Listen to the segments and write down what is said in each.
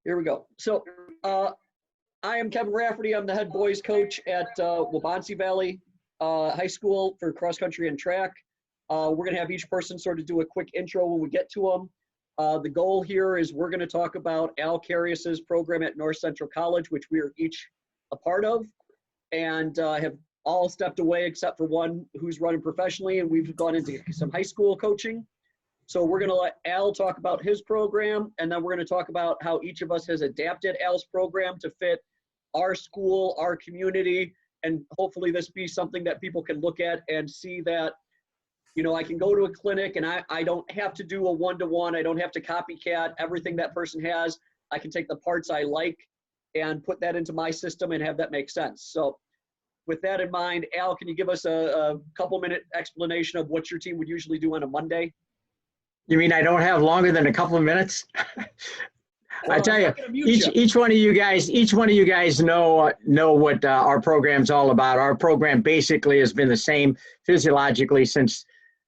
Here we go. So I am Kevin Rafferty. I'm the head boys coach at Waubonsie Valley High School for cross country and track. We're going to have each person sort of do a quick intro when we get to them. The goal here is we're going to talk about Al Carius's program at North Central College, which we are each a part of, and have all stepped away except for one who's running professionally, and we've gone into some high school coaching. So we're going to let Al talk about his program, and then we're going to talk about how each of us has adapted Al's program to fit our school, our community, and hopefully this be something that people can look at and see that, you know, I can go to a clinic and I don't have to do a one-to-one. I don't have to copycat everything that person has. I can take the parts I like and put that into my system and have that make sense. So with that in mind, Al, can you give us a couple-minute explanation of what your team would usually do on a Monday? You mean I don't have longer than a couple of minutes? Well, I tell you, each one of you guys know what our program's all about. Our program basically has been the same physiologically since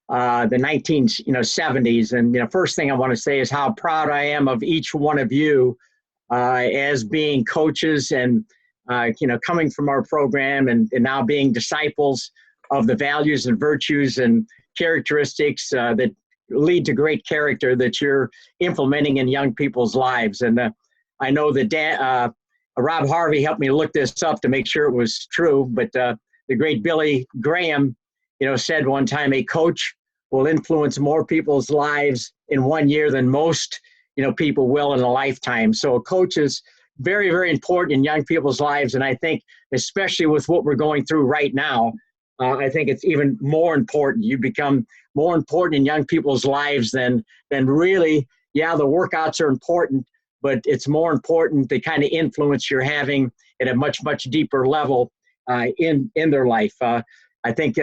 the 1970s. And first thing I want to say is how proud I am of each one of you as being coaches and coming from our program and now being disciples of the values and virtues and characteristics that lead to great character that you're implementing in young people's lives. And I know that Rob Harvey helped me look this up to make sure it was true, but the great Billy Graham, said one time, a coach will influence more people's lives in 1 year than most, people will in a lifetime. So a coach is very, very important in young people's lives. And I think, especially with what we're going through right now, I think it's even more important. You become more important in young people's lives than really, the workouts are important, but it's more important the kind of influence you're having at a much, much deeper level in their life. I think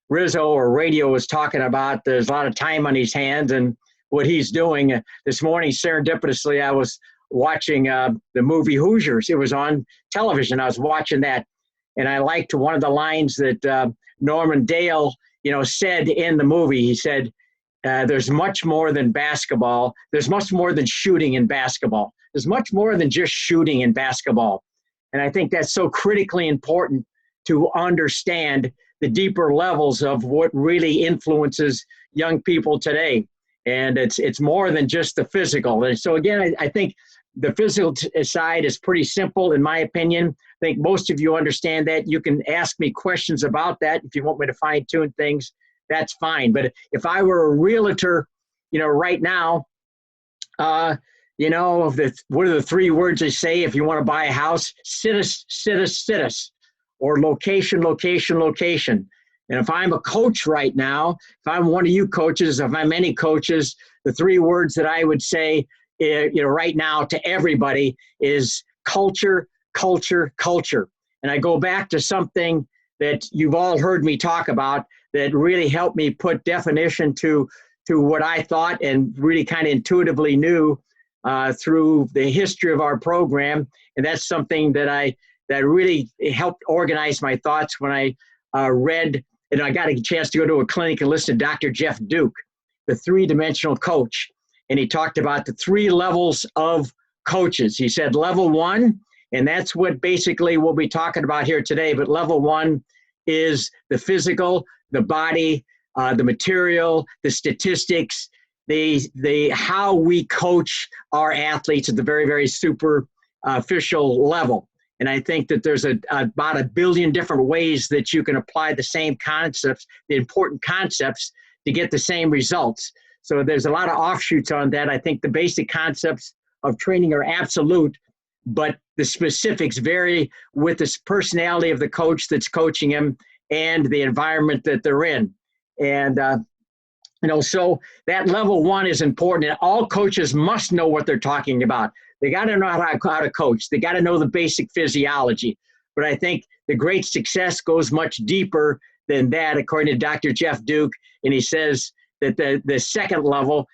Rizzo or Radio was talking about there's a lot of time on his hands and what he's doing. This morning, serendipitously, I was watching the movie Hoosiers. It was on television. I was watching that. And I liked one of the lines that Norman Dale, said in the movie. He said, there's much more than basketball. There's much more than shooting in basketball. There's much more than just shooting in basketball. And I think that's so critically important to understand the deeper levels of what really influences young people today. And it's more than just the physical. And so again, I think the physical side is pretty simple, in my opinion. I think most of you understand that. You can ask me questions about that. If you want me to fine tune things, that's fine. But if I were a realtor, right now, what are the three words they say if you want to buy a house? Situs, or location, location, location. And if I'm a coach right now, if I'm one of you coaches, if I'm any coaches, the three words that I would say right now to everybody is culture, culture, culture. And I go back to something that you've all heard me talk about that really helped me put definition to what I thought and really kind of intuitively knew through the history of our program. And that's something that really helped organize my thoughts when I read, and I got a chance to go to a clinic and listen to Dr. Jeff Duke, the three-dimensional coach. And he talked about the three levels of coaches. He said level one, and that's what basically we'll be talking about here today. But level one is the physical, the body, the material, the statistics, the how we coach our athletes at the very, very superficial level. And I think that there's about 1 billion different ways that you can apply the same concepts, the important concepts, to get the same results. So there's a lot of offshoots on that. I think the basic concepts of training are absolute, but the specifics vary with the personality of the coach that's coaching him and the environment that they're in. And, so that level one is important. And all coaches must know what they're talking about. They got to know how to coach. They got to know the basic physiology. But I think the great success goes much deeper than that, according to Dr. Jeff Duke. And he says that the second level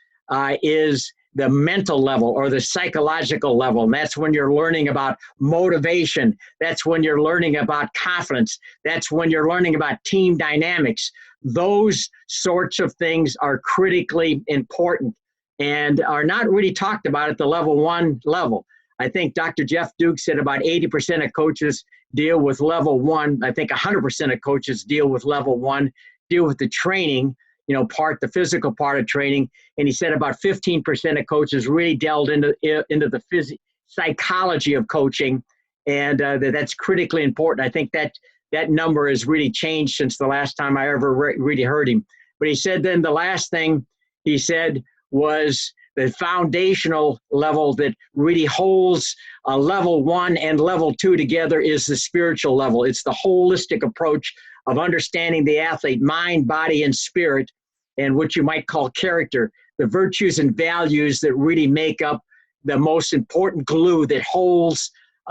is the mental level or the psychological level. And that's when you're learning about motivation. That's when you're learning about confidence. That's when you're learning about team dynamics. Those sorts of things are critically important and are not really talked about at the level one level. I think Dr. Jeff Duke said about 80% of coaches deal with level one. I think 100% of coaches deal with level one, deal with the training, the physical part of training. And he said about 15% of coaches really delved into the psychology of coaching, and that's critically important. I think that number has really changed since the last time I ever really heard him. But he said then the last thing he said was the foundational level that really holds level one and level two together is the spiritual level. It's the holistic approach of understanding the athlete, mind, body, and spirit, and what you might call character, the virtues and values that really make up the most important glue that holds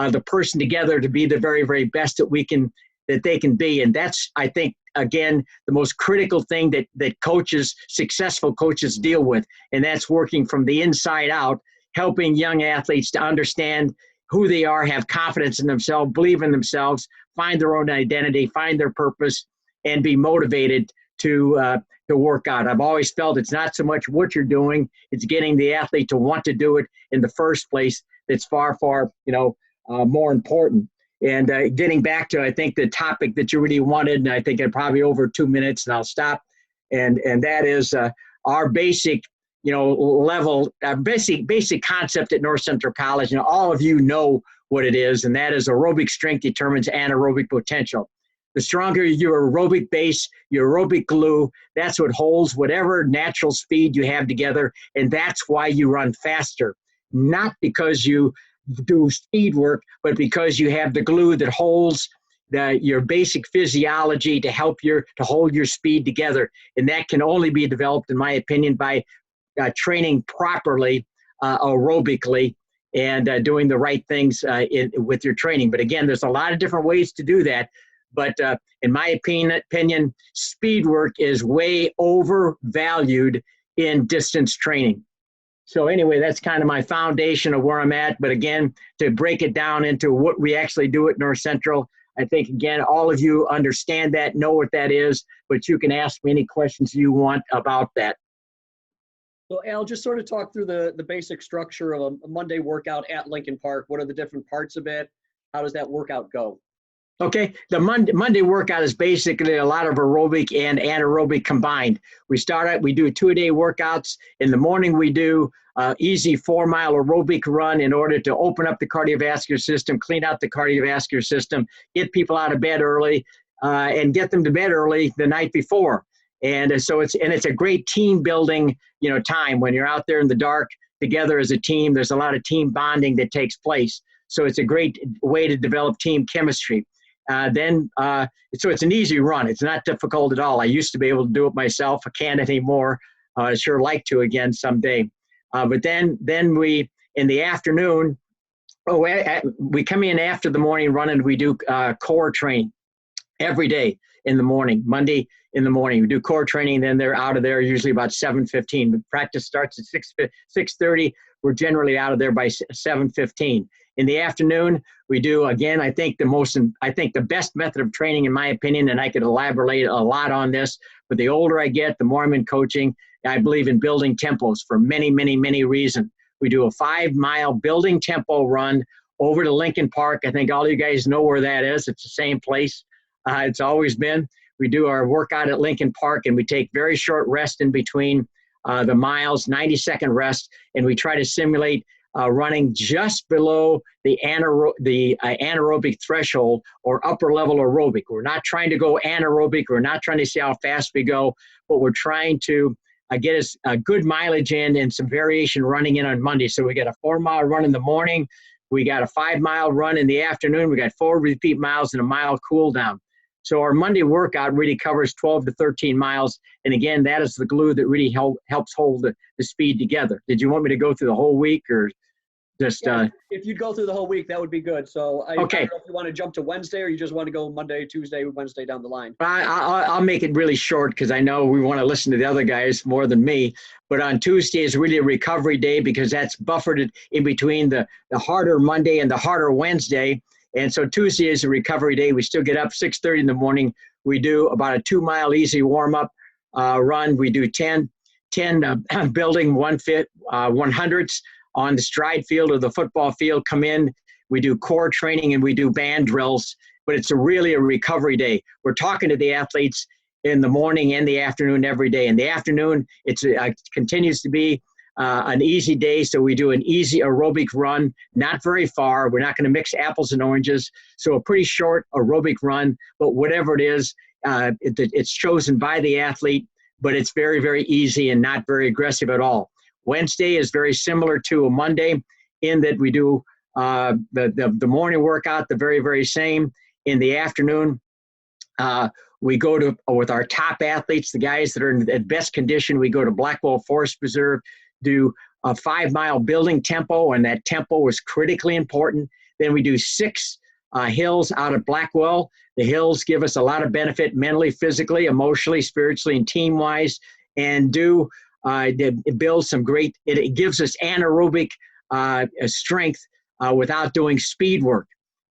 the person together to be the very, very best that they can be. And that's, I think, again, the most critical thing that successful coaches deal with. And that's working from the inside out, helping young athletes to understand who they are, have confidence in themselves, believe in themselves, find their own identity, find their purpose, and be motivated to work out. I've always felt it's not so much what you're doing, it's getting the athlete to want to do it in the first place that's far, far, more important. And getting back to, I think, the topic that you really wanted, and I think I'm probably over 2 minutes, and I'll stop. And that is our basic, level, basic concept at North Central College. And all of you know what it is, and that is aerobic strength determines anaerobic potential. The stronger your aerobic base, your aerobic glue, that's what holds whatever natural speed you have together, and that's why you run faster. Not because you do speed work, but because you have the glue that holds your basic physiology to help to hold your speed together. And that can only be developed, in my opinion, by training properly aerobically and doing the right things with your training. But again, there's a lot of different ways to do that. But in my opinion, speed work is way overvalued in distance training. So anyway, that's kind of my foundation of where I'm at. But again, to break it down into what we actually do at North Central, I think, again, all of you understand that, know what that is, but you can ask me any questions you want about that. So Al, just sort of talk through the basic structure of a Monday workout at Lincoln Park. What are the different parts of it? How does that workout go? Okay, the Monday workout is basically a lot of aerobic and anaerobic combined. We do 2-a-day workouts. In the morning, we do easy 4-mile aerobic run in order to open up the cardiovascular system, clean out the cardiovascular system, get people out of bed early, and get them to bed early the night before. And so it's a great team building, time when you're out there in the dark together as a team. There's a lot of team bonding that takes place. So it's a great way to develop team chemistry. So it's an easy run. It's not difficult at all. I used to be able to do it myself. I can't anymore. I sure like to again someday. But then we, in the afternoon, we come in after the morning run and we do core training every day in the morning. Monday in the morning, we do core training. Then they're out of there usually about 7:15. But practice starts at 6:30. We're generally out of there by 7:15. In the afternoon, we do, again, I think the best method of training, in my opinion, and I could elaborate a lot on this, but the older I get, the more I'm in coaching, I believe in building tempos for many, many, many reasons. We do a 5-mile building tempo run over to Lincoln Park. I think all you guys know where that is. It's the same place it's always been. We do our workout at Lincoln Park, and we take very short rest in between the miles, 90-second rest, and we try to simulate running just below the anaerobic threshold or upper level aerobic. We're not trying to go anaerobic. We're not trying to see how fast we go, but we're trying to get us a good mileage in and some variation running in on Monday. So we got a 4-mile run in the morning. We got a 5-mile run in the afternoon. We got 4 repeat miles and a mile cool down. So our Monday workout really covers 12 to 13 miles. And again, that is the glue that really helps hold the speed together. Did you want me to go through the whole week or just? If you'd go through the whole week, that would be good. So I don't know if you want to jump to Wednesday or you just want to go Monday, Tuesday, Wednesday down the line. I'll make it really short because I know we want to listen to the other guys more than me. But on Tuesday is really a recovery day because that's buffered in between the harder Monday and the harder Wednesday. And so Tuesday is a recovery day. We still get up 6:30 in the morning. We do about a 2-mile easy warm-up run. We do 10 building 100s on the stride field or the football field, come in, we do core training and we do band drills, but it's really a recovery day. We're talking to the athletes in the morning and the afternoon every day. In the afternoon, it continues to be an easy day, so we do an easy aerobic run, not very far. We're not going to mix apples and oranges, so a pretty short aerobic run, but whatever it is, it's chosen by the athlete, but it's very, very easy and not very aggressive at all. Wednesday is very similar to a Monday in that we do the morning workout, the very, very same. In the afternoon, we go to, with our top athletes, the guys that are in best condition, we go to Blackwell Forest Preserve, do a 5-mile building tempo, and that tempo is critically important. Then we do 6 hills out of Blackwell. The hills give us a lot of benefit mentally, physically, emotionally, spiritually, and team-wise, and it builds some great, it gives us anaerobic strength without doing speed work.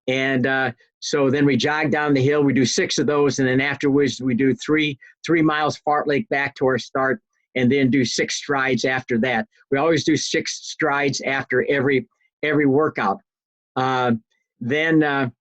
And so then we jog down the hill, we do 6 of those, and then afterwards we do 3 miles fartlek back to our start, and then do 6 strides after that. We always do 6 strides after every workout. Then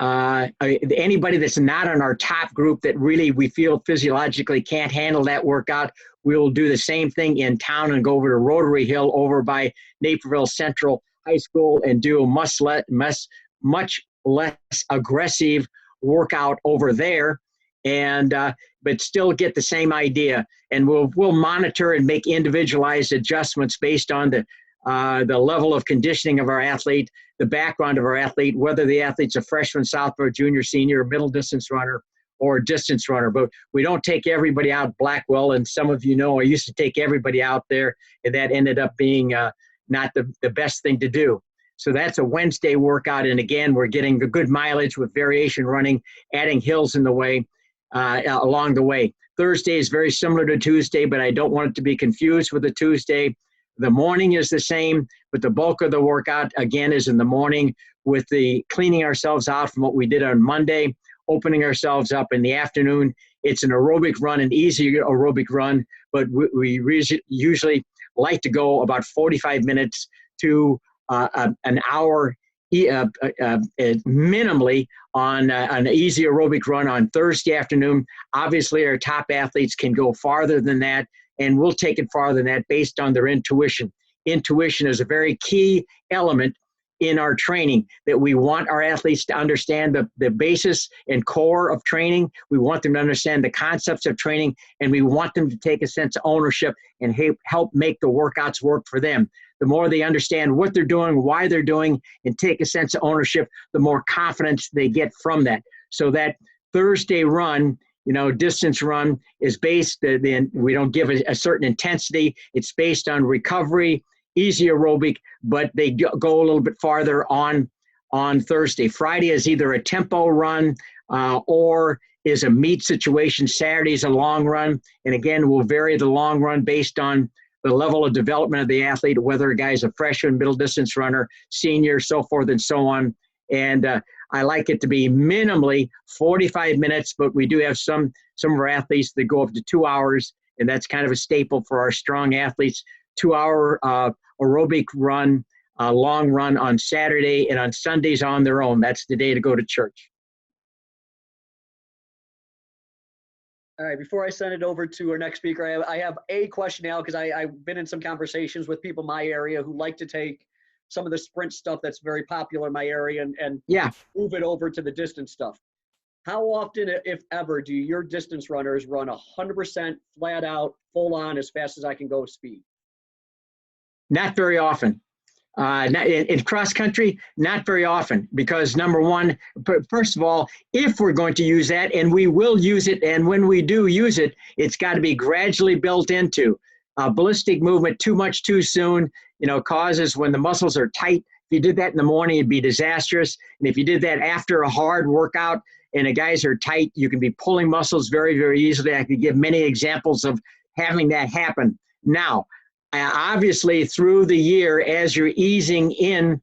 anybody that's not on our top group that really we feel physiologically can't handle that workout, we'll do the same thing in town and go over to Rotary Hill over by Naperville Central High School and do a much less aggressive workout over there, and but still get the same idea. And we'll monitor and make individualized adjustments based on the level of conditioning of our athlete, the background of our athlete, whether the athlete's a freshman, sophomore, junior, senior, middle distance runner, or distance runner. But we don't take everybody out Blackwell, and some of you know I used to take everybody out there, and that ended up being not the best thing to do. So that's a Wednesday workout, and again, we're getting a good mileage with variation running, adding hills in the way, along the way. Thursday is very similar to Tuesday, but I don't want it to be confused with the Tuesday. The morning is the same, but the bulk of the workout, again, is in the morning with the cleaning ourselves out from what we did on Monday, opening ourselves up in the afternoon. It's an aerobic run, an easy aerobic run, but we usually like to go about 45 minutes to an hour minimally on an easy aerobic run on Thursday afternoon. Obviously, our top athletes can go farther than that, and we'll take it farther than that based on their intuition. Intuition is a very key element in our training, that we want our athletes to understand the basis and core of training. We want them to understand the concepts of training, and we want them to take a sense of ownership and help make the workouts work for them. The more they understand what they're doing, why they're doing, and take a sense of ownership, the more confidence they get from that. So that Thursday run, distance run, is based, we don't give a certain intensity. It's based on recovery, easy aerobic, but they go a little bit farther on Thursday. Friday is either a tempo run or is a meet situation. Saturday is a long run. And again, we'll vary the long run based on the level of development of the athlete, whether a guy's a freshman, middle distance runner, senior, so forth and so on. And I like it to be minimally 45 minutes, but we do have some of our athletes that go up to 2 hours, and that's kind of a staple for our strong athletes. 2-hour aerobic run, long run on Saturday, and on Sundays on their own. That's the day to go to church. All right, before I send it over to our next speaker, I have a question now, because I've been in some conversations with people in my area who like to take some of the sprint stuff that's very popular in my area and move it over to the distance stuff. How often, if ever, do your distance runners run 100% flat out, full on, as fast as I can go speed? Not very often. In cross country, not very often, because number one, first of all, if we're going to use that, and we will use it, and when we do use it, it's got to be gradually built into. Ballistic movement too much too soon, causes when the muscles are tight. If you did that in the morning, it'd be disastrous. And if you did that after a hard workout and the guys are tight, you can be pulling muscles very, very easily. I could give many examples of having that happen. Now, obviously, through the year, as you're easing in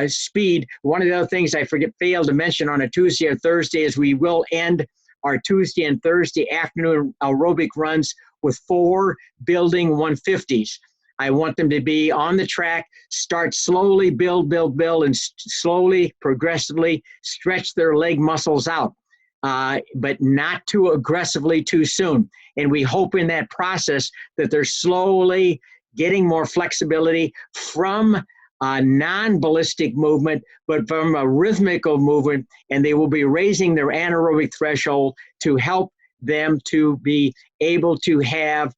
speed, one of the other things I failed to mention on a Tuesday or Thursday is we will end our Tuesday and Thursday afternoon aerobic runs with 4 building 150s. I want them to be on the track, start slowly, build, and slowly, progressively stretch their leg muscles out, but not too aggressively too soon. And we hope in that process that they're slowly getting more flexibility from a non-ballistic movement, but from a rhythmical movement, and they will be raising their anaerobic threshold to help them to be able to have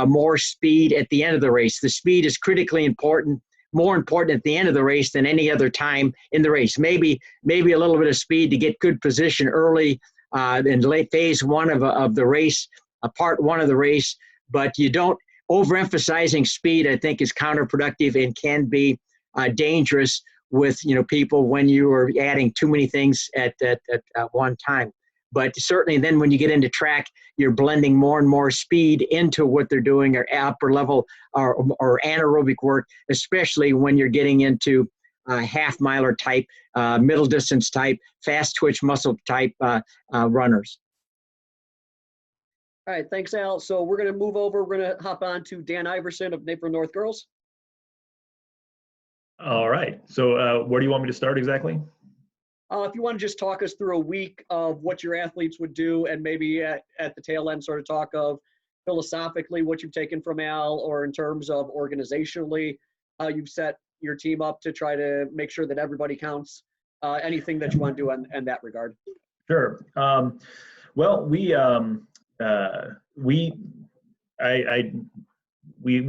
more speed at the end of the race. The speed is critically important, more important at the end of the race than any other time in the race. Maybe a little bit of speed to get good position early in late phase one of the race, part one of the race, but you don't, overemphasizing speed, I think, is counterproductive and can be dangerous with people when you are adding too many things at one time. But certainly then when you get into track, you're blending more and more speed into what they're doing, or upper level or anaerobic work, especially when you're getting into half miler type, middle distance type, fast twitch muscle type runners. All right, thanks, Al. So we're going to move over. We're going to hop on to Dan Iverson of Naperville North Girls. All right. So where do you want me to start exactly? If you want to just talk us through a week of what your athletes would do, and maybe at the tail end sort of talk of philosophically what you've taken from Al, or in terms of organizationally, how you've set your team up to try to make sure that everybody counts. Anything that you want to do in that regard. Sure. Well, we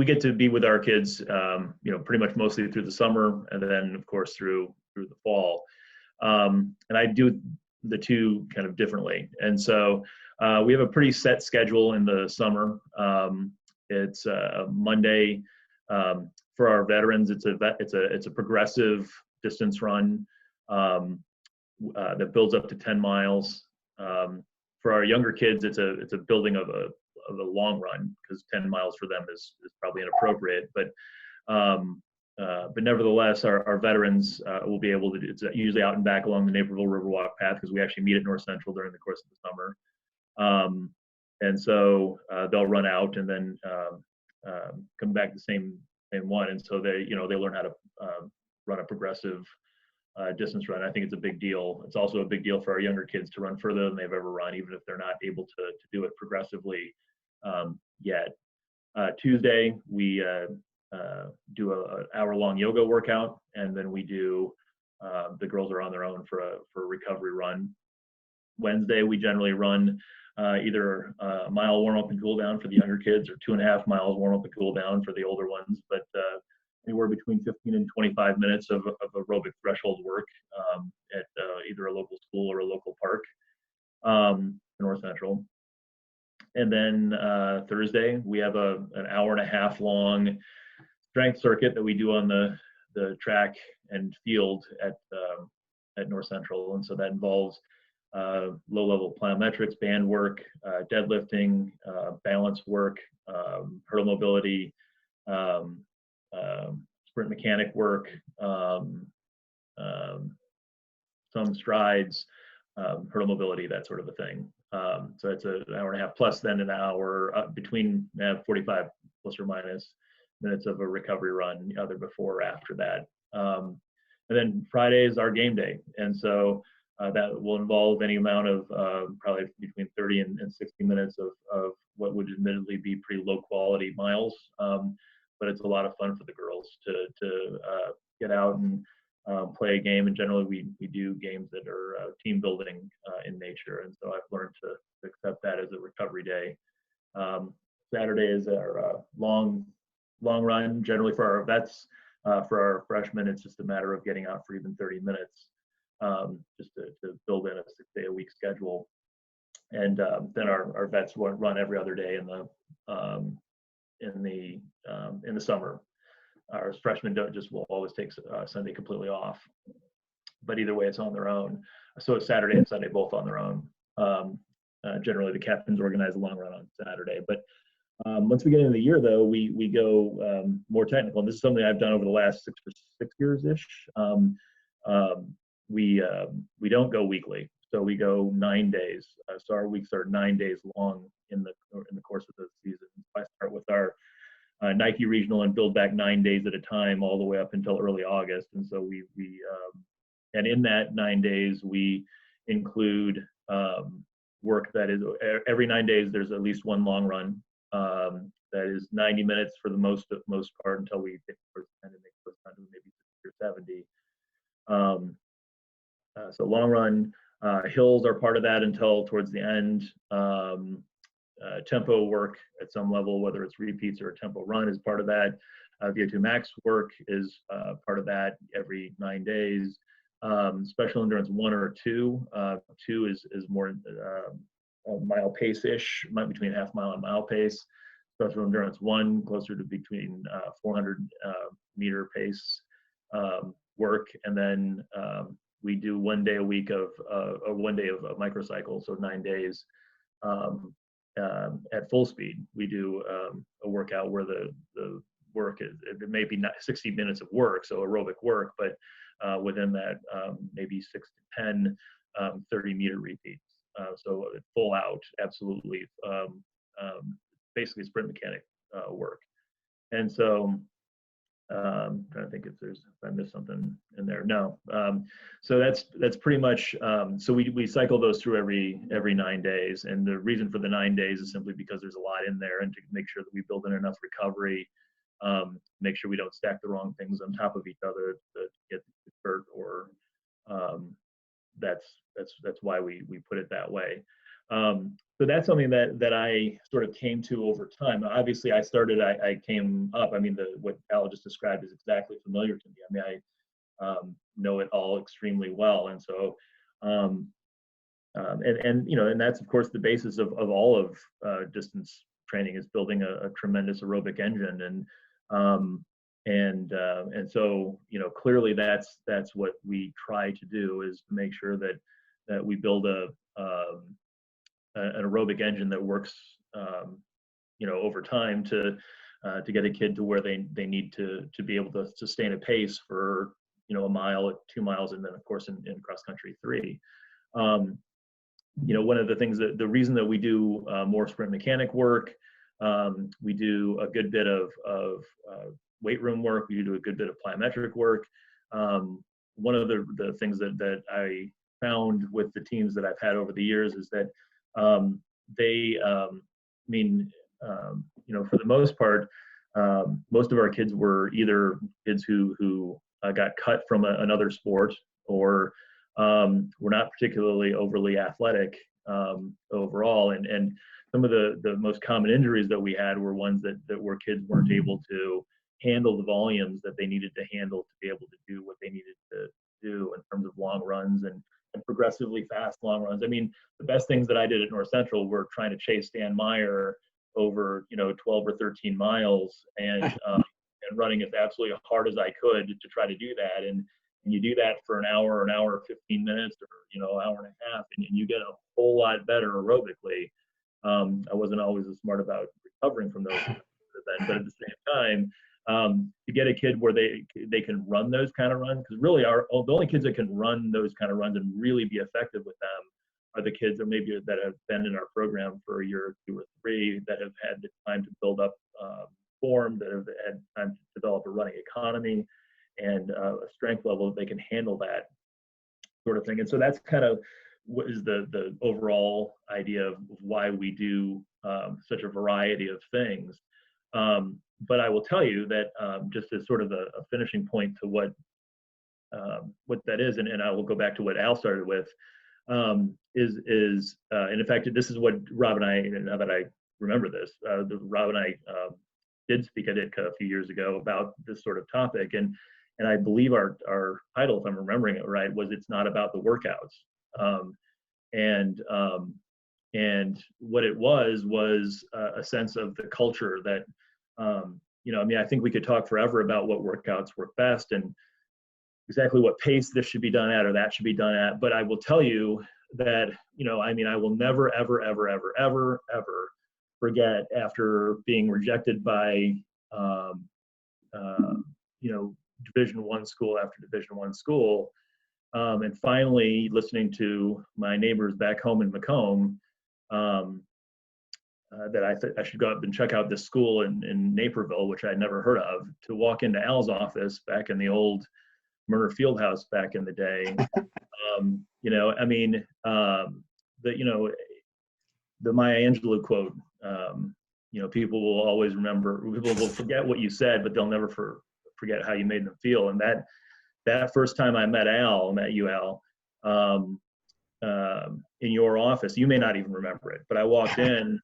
get to be with our kids, pretty much mostly through the summer, and then of course through the fall. And I do the two kind of differently. And so we have a pretty set schedule in the summer. It's a Monday for our veterans. It's a progressive distance run that builds up to 10 miles. For our younger kids, it's a building of a long run, because 10 miles for them is probably inappropriate. But nevertheless, our veterans will be able to do, it's usually out and back along the Naperville Riverwalk path, because we actually meet at North Central during the course of the summer. And so they'll run out and then come back the same one. And so they learn how to run a progressive distance run. I think it's a big deal. It's also a big deal for our younger kids to run further than they've ever run, even if they're not able to do it progressively yet. Tuesday, we do an hour-long yoga workout, and then we do, the girls are on their own for a recovery run. Wednesday, we generally run either a mile warm-up and cool down for the younger kids, or 2.5 miles warm-up and cool down for the older ones, but anywhere between 15 and 25 minutes of aerobic threshold work at either a local school or a local park in North Central. And then Thursday, we have an hour-and-a-half long strength circuit that we do on the track and field at North Central. And so that involves low-level plyometrics, band work, deadlifting, balance work, hurdle mobility, sprint mechanic work, some strides, hurdle mobility, that sort of a thing. So it's an hour-and-a-half plus then an hour between 45 plus or minus minutes of a recovery run, either before or after that. And then Friday is our game day. And so that will involve any amount of probably between 30 and 60 minutes of what would admittedly be pretty low quality miles. But it's a lot of fun for the girls to get out and play a game. And generally we do games that are team building in nature. And so I've learned to accept that as a recovery day. Saturday is our long run, generally for our vets. For our freshmen, it's just a matter of getting out for even 30 minutes, just to build in a 6-day-a-week schedule. And then our vets run every other day in the summer. Our freshmen will always take Sunday completely off, but either way, it's on their own. So it's Saturday and Sunday both on their own. Generally, the captains organize a long run on Saturday, but once we get into the year, though, we go more technical, and this is something I've done over the last six years-ish. We don't go weekly, so we go 9 days. So our weeks are 9 days long in the course of the season. I start with our Nike regional and build back 9 days at a time, all the way up until early August. And so and in that 9 days, we include work that is every 9 days. There's at least one long run that is 90 minutes for the most part until we get towards the end and make those time to maybe 60 or 70. So long run, hills are part of that until towards the end. Tempo work at some level, whether it's repeats or a tempo run, is part of that. VO2 max work is part of that every 9 days. Special endurance 1 or 2. 2 is more a mile pace-ish, between half mile and mile pace. Special endurance 1 closer to between 400 meter pace work, and then we do 1 day a week of 1 day of a microcycle, so 9 days at full speed. We do a workout where the work is, it may be not 60 minutes of work, so aerobic work, but within that maybe 6 to 10 30-meter repeats. So full out, absolutely, basically sprint mechanic work. And so trying to think if I missed something in there. No. So that's pretty much, so we cycle those through every 9 days. And the reason for the 9 days is simply because there's a lot in there, and to make sure that we build in enough recovery, make sure we don't stack the wrong things on top of each other to get hurt, or that's why we put it that way. So that's something that I sort of came to over time. Obviously, I came up. I mean, what Al just described is exactly familiar to me. I mean, I know it all extremely well, and so, and that's of course the basis of all of distance training, is building a tremendous aerobic engine, and so clearly that's what we try to do, is to make sure that we build an aerobic engine that works, over time to get a kid to where they need to be able to sustain a pace for, a mile, 2 miles, and then of course in cross country 3. One of the things the reason that we do more sprint mechanic work, we do a good bit of weight room work, we do a good bit of plyometric work. One of the things that I found with the teams that I've had over the years is that they, for the most part, most of our kids were either kids who got cut from another sport, or were not particularly overly athletic overall. And some of the most common injuries that we had were ones that where kids weren't able to handle the volumes that they needed to handle to be able to do what they needed to do in terms of long runs and progressively fast long runs. I mean, the best things that I did at North Central were trying to chase Dan Meyer over 12 or 13 miles and running as absolutely hard as I could to try to do that. And you do that for an hour 15 minutes, or hour and a half, and you get a whole lot better aerobically. I wasn't always as smart about recovering from those events, but at the same time, to get a kid where they can run those kind of runs, because really the only kids that can run those kind of runs and really be effective with them are the kids that have been in our program for a year or 2 or 3, that have had the time to build up form, that have had time to develop a running economy and a strength level that they can handle that sort of thing. And so that's kind of what is the overall idea of why we do such a variety of things. But I will tell you that just as sort of a finishing point to what that is, and I will go back to what Al started with, and in fact, this is what Rob and I, now that I remember this, Rob and I did speak at ITCA a few years ago about this sort of topic, and I believe our title, if I'm remembering it right, was "It's Not About the Workouts," and what it was a sense of the culture that, I think we could talk forever about what workouts work best and exactly what pace this should be done at or that should be done at. But I will tell you that, I will never, ever, ever, ever, ever, ever forget, after being rejected by, Division I school after Division I school, and finally listening to my neighbors back home in Macomb that I should go up and check out this school in Naperville, which I'd never heard of, to walk into Al's office back in the old Murner Fieldhouse back in the day. You know, I mean, the Maya Angelou quote, you know, people will always remember, people will forget what you said, but they'll never forget how you made them feel. And that first time I met you, Al, in your office, you may not even remember it, but I walked in,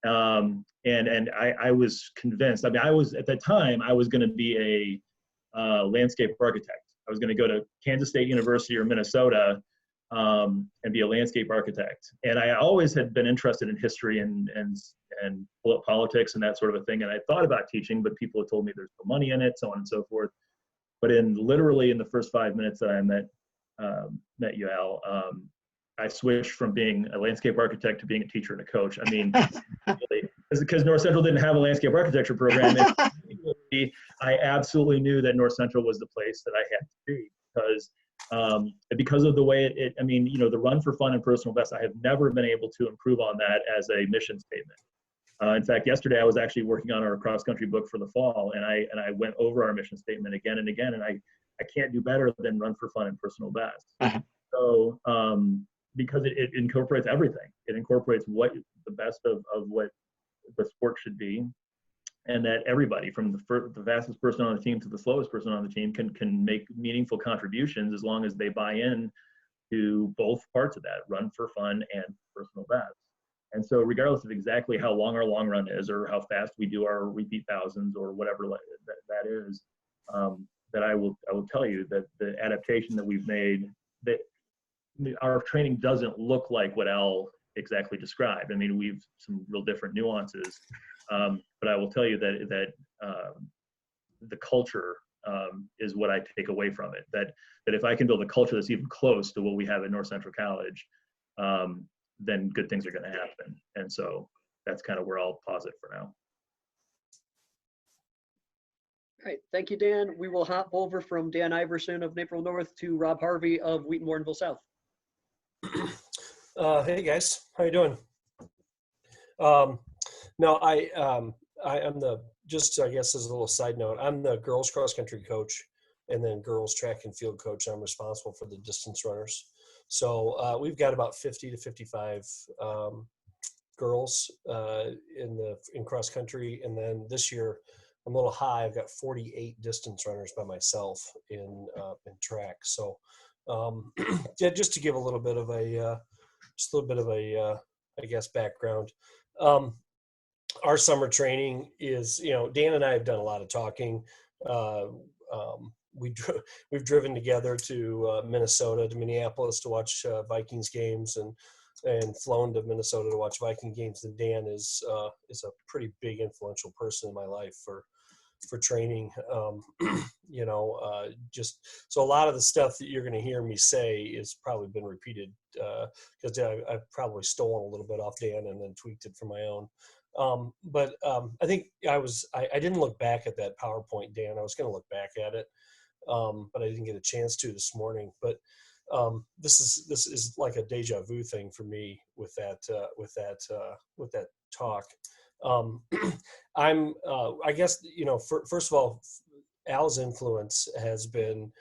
and I was convinced. I mean, at that time, I was going to be a landscape architect. I was going to go to Kansas State University or Minnesota and be a landscape architect. And I always had been interested in history and politics and that sort of a thing. And I thought about teaching, but people had told me there's no money in it, so on and so forth. But literally in the first 5 minutes that I met you, Al, I switched from being a landscape architect to being a teacher and a coach. I mean, because North Central didn't have a landscape architecture program. I absolutely knew that North Central was the place that I had to be, because of the way I mean, you know, the run for fun and personal best, I have never been able to improve on that as a mission statement. In fact, yesterday I was actually working on our cross-country book for the fall, and I went over our mission statement again and again, and I can't do better than run for fun and personal best. Uh-huh. So, because it incorporates everything. It incorporates what the best of what the sport should be, and that everybody, from the fastest person on the team to the slowest person on the team, can make meaningful contributions as long as they buy in to both parts of that, run for fun and personal best. And so regardless of exactly how long our long run is or how fast we do our repeat thousands or whatever that is, that I will tell you that the adaptation that we've made, that our training doesn't look like what Al exactly described. I mean, we've some real different nuances, but I will tell you that the culture is what I take away from it. That if I can build a culture that's even close to what we have at North Central College, then good things are going to happen. And so that's kind of where I'll pause it for now. All right, thank you, Dan. We will hop over from Dan Iverson of Naperville North to Rob Harvey of Wheaton Warrenville South. Hey guys, how you doing? No, I'm just, I guess as a little side note, I'm the girls cross country coach and then girls track and field coach. I'm responsible for the distance runners. So we've got about 50 to 55 girls in cross country, and then this year I'm a little high. I've got 48 distance runners by myself in track. So yeah, just to give a little bit of a I guess background. Our summer training is, you know, Dan and I have done a lot of talking. We've driven together to Minnesota, to Minneapolis to watch Vikings games, and flown to Minnesota to watch Viking games. And Dan is a pretty big influential person in my life for training. You know, just so a lot of the stuff that you're going to hear me say has probably been repeated because I've probably stolen a little bit off Dan and then tweaked it for my own. But I think I didn't look back at that PowerPoint, Dan. I was going to look back at it, but I didn't get a chance to this morning. But this is like a deja vu thing for me with that talk. I guess, you know, first of all, Al's influence has been,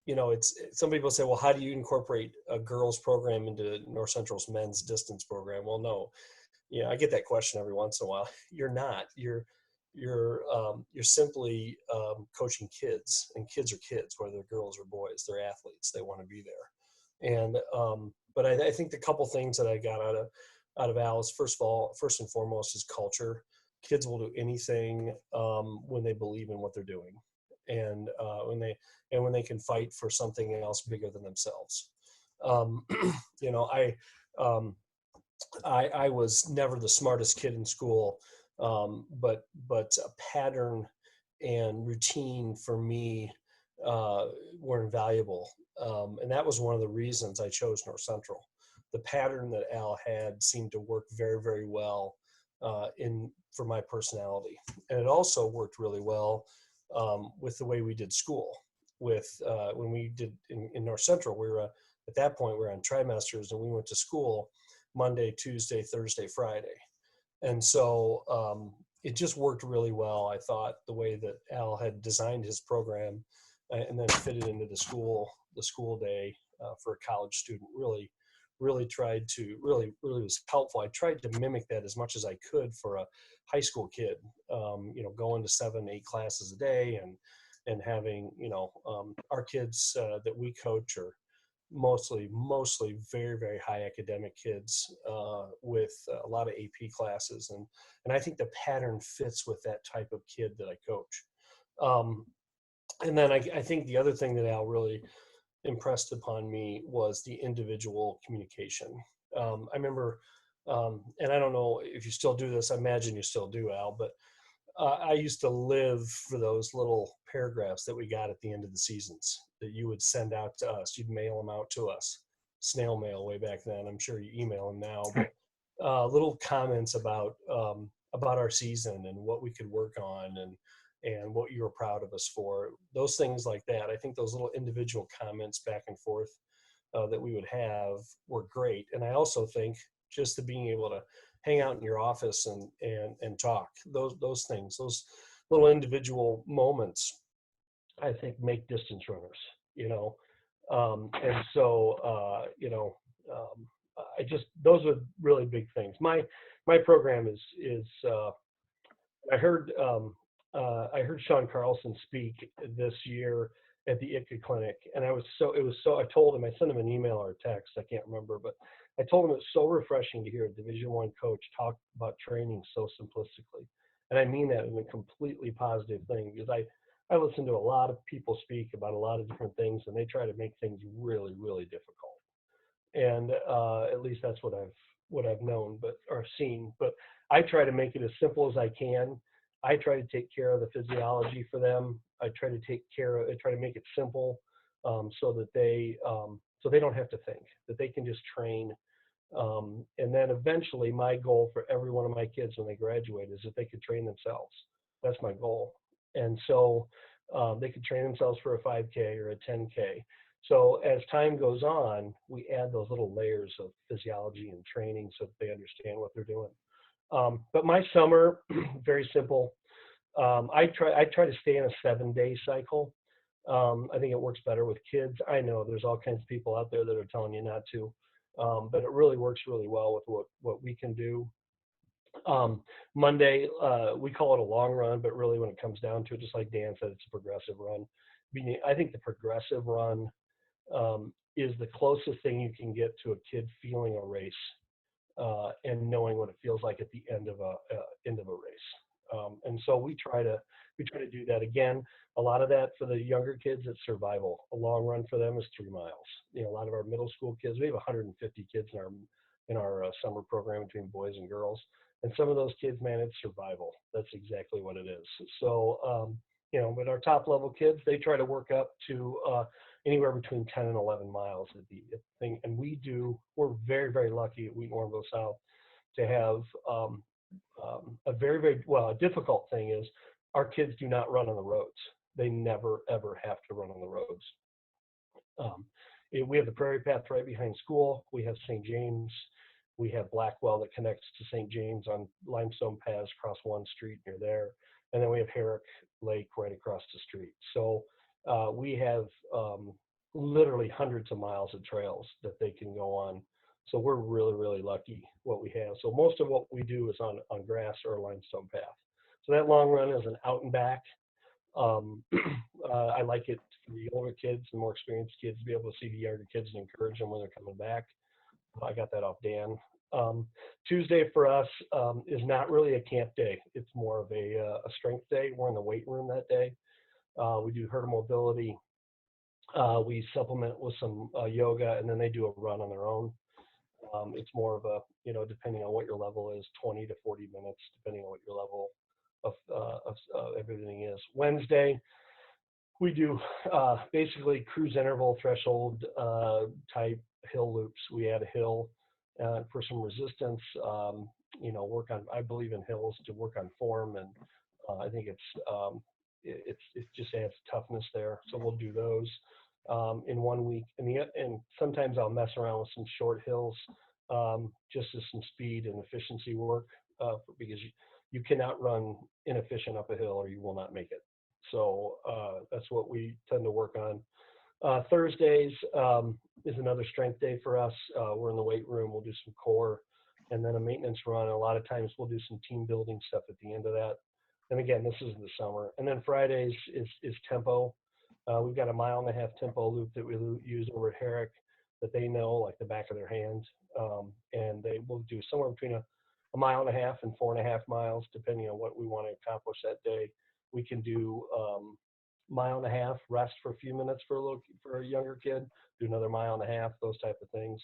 you know, some people say, well, how do you incorporate a girls program into North Central's men's distance program? Well, no, you know, I get that question every once in a while. You're not. You're simply coaching kids, and kids are kids, whether they're girls or boys. They're athletes. They want to be there. And but I think the couple things that I got out of Al is, first and foremost, is culture. Kids will do anything when they believe in what they're doing, and when they can fight for something else bigger than themselves. You know, I was never the smartest kid in school, but a pattern and routine for me were invaluable, and that was one of the reasons I chose North Central. The pattern that Al had seemed to work very, very well for my personality, and it also worked really well with the way we did school. When we did in North Central, we were at that point we were on trimesters, and we went to school Monday, Tuesday, Thursday, Friday. And so it just worked really well, I thought, the way that Al had designed his program and then fitted into the school day for a college student really tried to, really was helpful. I tried to mimic that as much as I could for a high school kid, going to 7-8 classes a day and having, our kids that we coach are mostly very, very high academic kids with a lot of AP classes. And I think the pattern fits with that type of kid that I coach. And then I think the other thing that Al really impressed upon me was the individual communication. I remember, and I don't know if you still do this, I imagine you still do, Al, but I used to live for those little paragraphs that we got at the end of the seasons that you would send out to us. You'd mail them out to us, snail mail way back then. I'm sure you email them now, but little comments about our season and what we could work on and what you were proud of us for. Those things like that. I think those little individual comments back and forth that we would have were great. And I also think just the being able to hang out in your office and talk, those things, those little individual moments, I think make distance runners, and so, those are really big things. My program is I heard Sean Carlson speak this year at the ITCA clinic, and I told him, I sent him an email or a text, I can't remember, but I told him it's so refreshing to hear a Division I coach talk about training so simplistically. And I mean that in a completely positive thing, because I listen to a lot of people speak about a lot of different things, and they try to make things really, really difficult. And at least that's what I've known or seen. But I try to make it as simple as I can. I try to take care of the physiology for them. I try to make it simple so that they don't have to think, that they can just train. And then eventually my goal for every one of my kids when they graduate is that they could train themselves. That's my goal. And so they could train themselves for a 5K or a 10K. So as time goes on, we add those little layers of physiology and training so that they understand what they're doing. But my summer, very simple. I try to stay in a 7-day cycle. I think it works better with kids. I know there's all kinds of people out there that are telling you not to, but it really works really well with what we can do. Monday, we call it a long run, but really when it comes down to it, just like Dan said, it's a progressive run. I think the progressive run is the closest thing you can get to a kid feeling a race and knowing what it feels like at the end of a race. And so we try to do that. Again, a lot of that for the younger kids, it's survival. A long run for them is 3 miles. A lot of our middle school kids, we have 150 kids in our summer program between boys and girls. And some of those kids, man, it's survival. That's exactly what it is. So, but our top level kids, they try to work up to anywhere between 10 and 11 miles at the thing. And we're very, very lucky at Wheaton, Warrenville South to have a very, very, a difficult thing is our kids do not run on the roads. They never, ever have to run on the roads. We have the Prairie Path right behind school. We have St. James. We have Blackwell that connects to St. James on limestone paths across one street near there. And then we have Herrick Lake right across the street. So we have literally hundreds of miles of trails that they can go on. So we're really, really lucky what we have. So most of what we do is on grass or a limestone path. So that long run is an out and back. I like it for the older kids and more experienced kids to be able to see the younger kids and encourage them when they're coming back. I got that off Dan. Tuesday for us is not really a camp day. It's more of a strength day. We're in the weight room that day. We do hurdle mobility. We supplement with some yoga, and then they do a run on their own. It's more of a, depending on what your level is, 20 to 40 minutes, depending on what your level of everything is. Wednesday, we do basically cruise interval threshold type hill loops. We add a hill for some resistance, work on, I believe in hills to work on form. And I think it just adds toughness there. So we'll do those in 1 week. And sometimes I'll mess around with some short hills just as some speed and efficiency work, because you cannot run inefficient up a hill or you will not make it. So that's what we tend to work on. Thursdays is another strength day for us. We're in the weight room. We'll do some core and then a maintenance run. A lot of times we'll do some team building stuff at the end of that. And again, this is in the summer. And then Fridays is tempo. We've got a 1.5 mile tempo loop that we use over at Herrick that they know like the back of their hand. And they will do somewhere between a 1.5 miles and 4.5 miles, depending on what we want to accomplish that day. We can do 1.5 miles, rest for a few minutes for a younger kid, do another 1.5 miles, those type of things.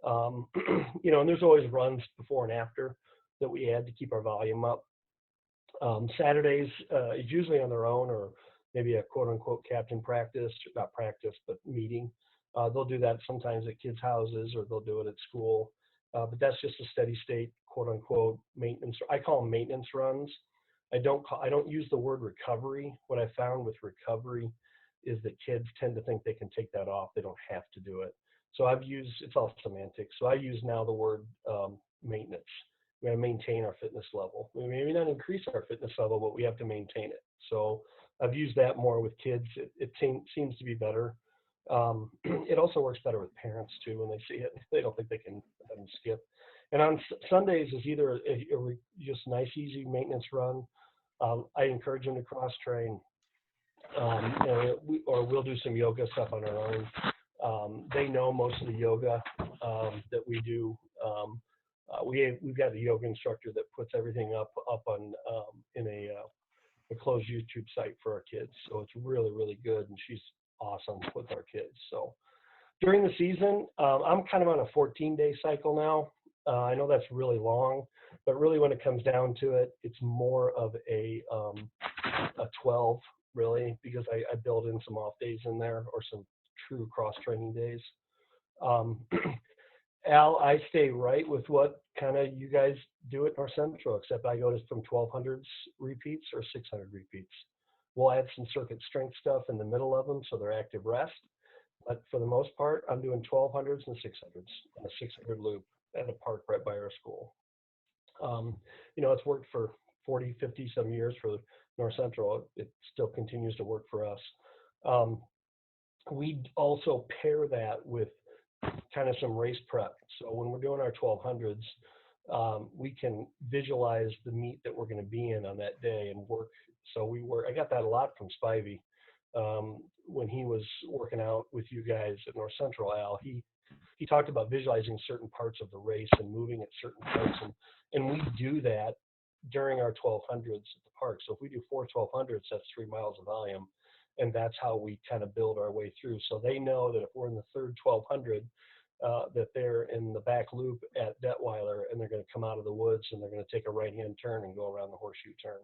And there's always runs before and after that we add to keep our volume up. Saturdays is usually on their own or maybe a quote unquote captain practice, not practice, but meeting. They'll do that sometimes at kids' houses or they'll do it at school. But that's just a steady state, quote unquote, maintenance. I call them maintenance runs. I don't use the word recovery. What I found with recovery is that kids tend to think they can take that off. They don't have to do it. So it's all semantics. So I use now the word maintenance. We have to maintain our fitness level. We maybe not increase our fitness level, but we have to maintain it. So I've used that more with kids. It seems to be better. It also works better with parents too when they see it. They don't think they can skip. And on Sundays is either a just nice, easy maintenance run. I encourage them to cross train, or we'll do some yoga stuff on our own. They know most of the yoga that we do. We've got a yoga instructor that puts everything up on in a closed YouTube site for our kids. So it's really, really good, and she's awesome with our kids. So during the season, I'm kind of on a 14-day cycle now. I know that's really long, but really when it comes down to it, it's more of a 12 really, because I build in some off days in there or some true cross training days. Al, I stay right with what kind of you guys do at North Central, except I go to from 1200s repeats or 600 repeats. We'll add some circuit strength stuff in the middle of them so they're active rest. But for the most part, I'm doing 1200s and 600s on a 600 loop at a park right by our school. It's worked for 40, 50 some years for North Central. It still continues to work for us. We also pair that with kind of some race prep. So when we're doing our 1200s, we can visualize the meet that we're going to be in on that day and work. So I got that a lot from Spivey when he was working out with you guys at North Central, Al. He talked about visualizing certain parts of the race and moving at certain parts. And we do that during our 1200s at the park. So if we do 4 1200s, that's 3 miles of volume. And that's how we kind of build our way through. So they know that if we're in the third 1200, that they're in the back loop at Detweiler and they're going to come out of the woods and they're going to take a right-hand turn and go around the horseshoe turn.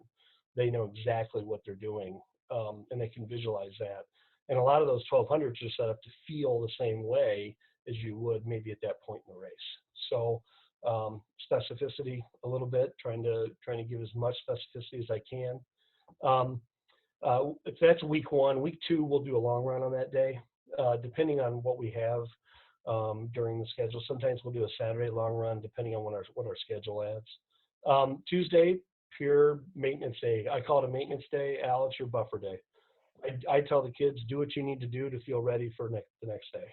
They know exactly what they're doing, and they can visualize that. And a lot of those 1200s are set up to feel the same way as you would maybe at that point in the race. So specificity a little bit, trying to give as much specificity as I can. If that's week 1, week 2, we'll do a long run on that day, depending on what we have during the schedule. Sometimes we'll do a Saturday long run, depending on what our schedule adds. Tuesday, pure maintenance day. I call it a maintenance day. Al, it's your buffer day. I tell the kids, do what you need to do to feel ready for the next day.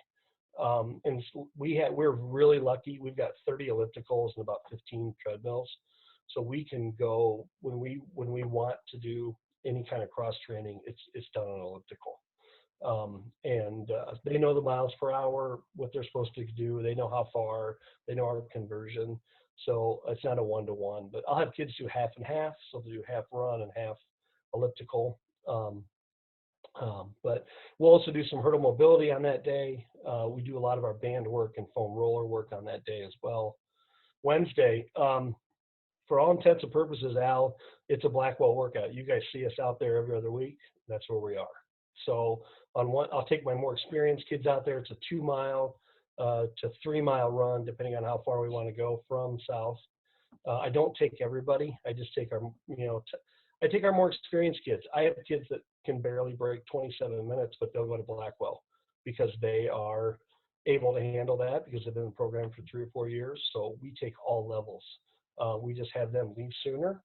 And we're really lucky. We've got 30 ellipticals and about 15 treadmills, so we can go when we want to do any kind of cross training. It's done on elliptical, and they know the miles per hour, what they're supposed to do. They know how far. They know our conversion. So it's not a 1-to-1. But I'll have kids do half and half, so they do half run and half elliptical. But we'll also do some hurdle mobility on that day. We do a lot of our band work and foam roller work on that day as well. Wednesday, for all intents and purposes, Al, it's a Blackwell workout. You guys see us out there every other week. That's where we are. So I'll take my more experienced kids out there. It's a 2 mile to 3 mile run, depending on how far we want to go from south. I don't take everybody. I just take I take our more experienced kids. I have kids that can barely break 27 minutes, but they'll go to Blackwell because they are able to handle that because they've been in the program for 3 or 4 years. So we take all levels. We just have them leave sooner.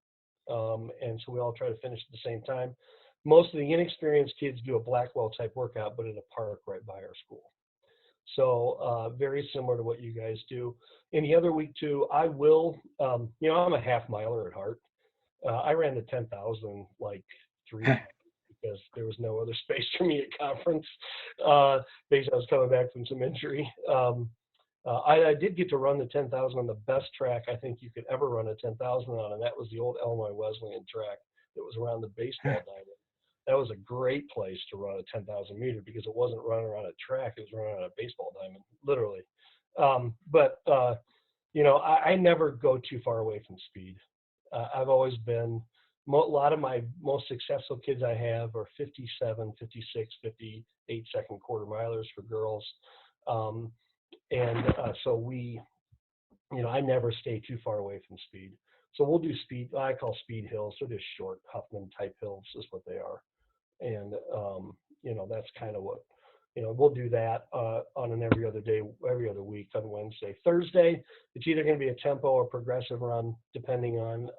And so we all try to finish at the same time. Most of the inexperienced kids do a Blackwell type workout, but in a park right by our school. So very similar to what you guys do. In the other week too, I will, I'm a half miler at heart. I ran the 10,000 like 3 times because there was no other space for me at conference. Basically, I was coming back from some injury. I did get to run the 10,000 on the best track I think you could ever run a 10,000 on, and that was the old Illinois Wesleyan track that was around the baseball diamond. That was a great place to run a 10,000 meter because it wasn't running around a track; it was running on a baseball diamond, literally. I never go too far away from speed. I've always been. A lot of my most successful kids I have are 57, 56, 58 second quarter milers for girls. So we, I never stay too far away from speed. So we'll do speed, I call speed hills. They're just short Huffman type hills is what they are. And, that's kind of what, we'll do that on an every other day, every other week on Wednesday. Thursday, it's either going to be a tempo or progressive run, depending on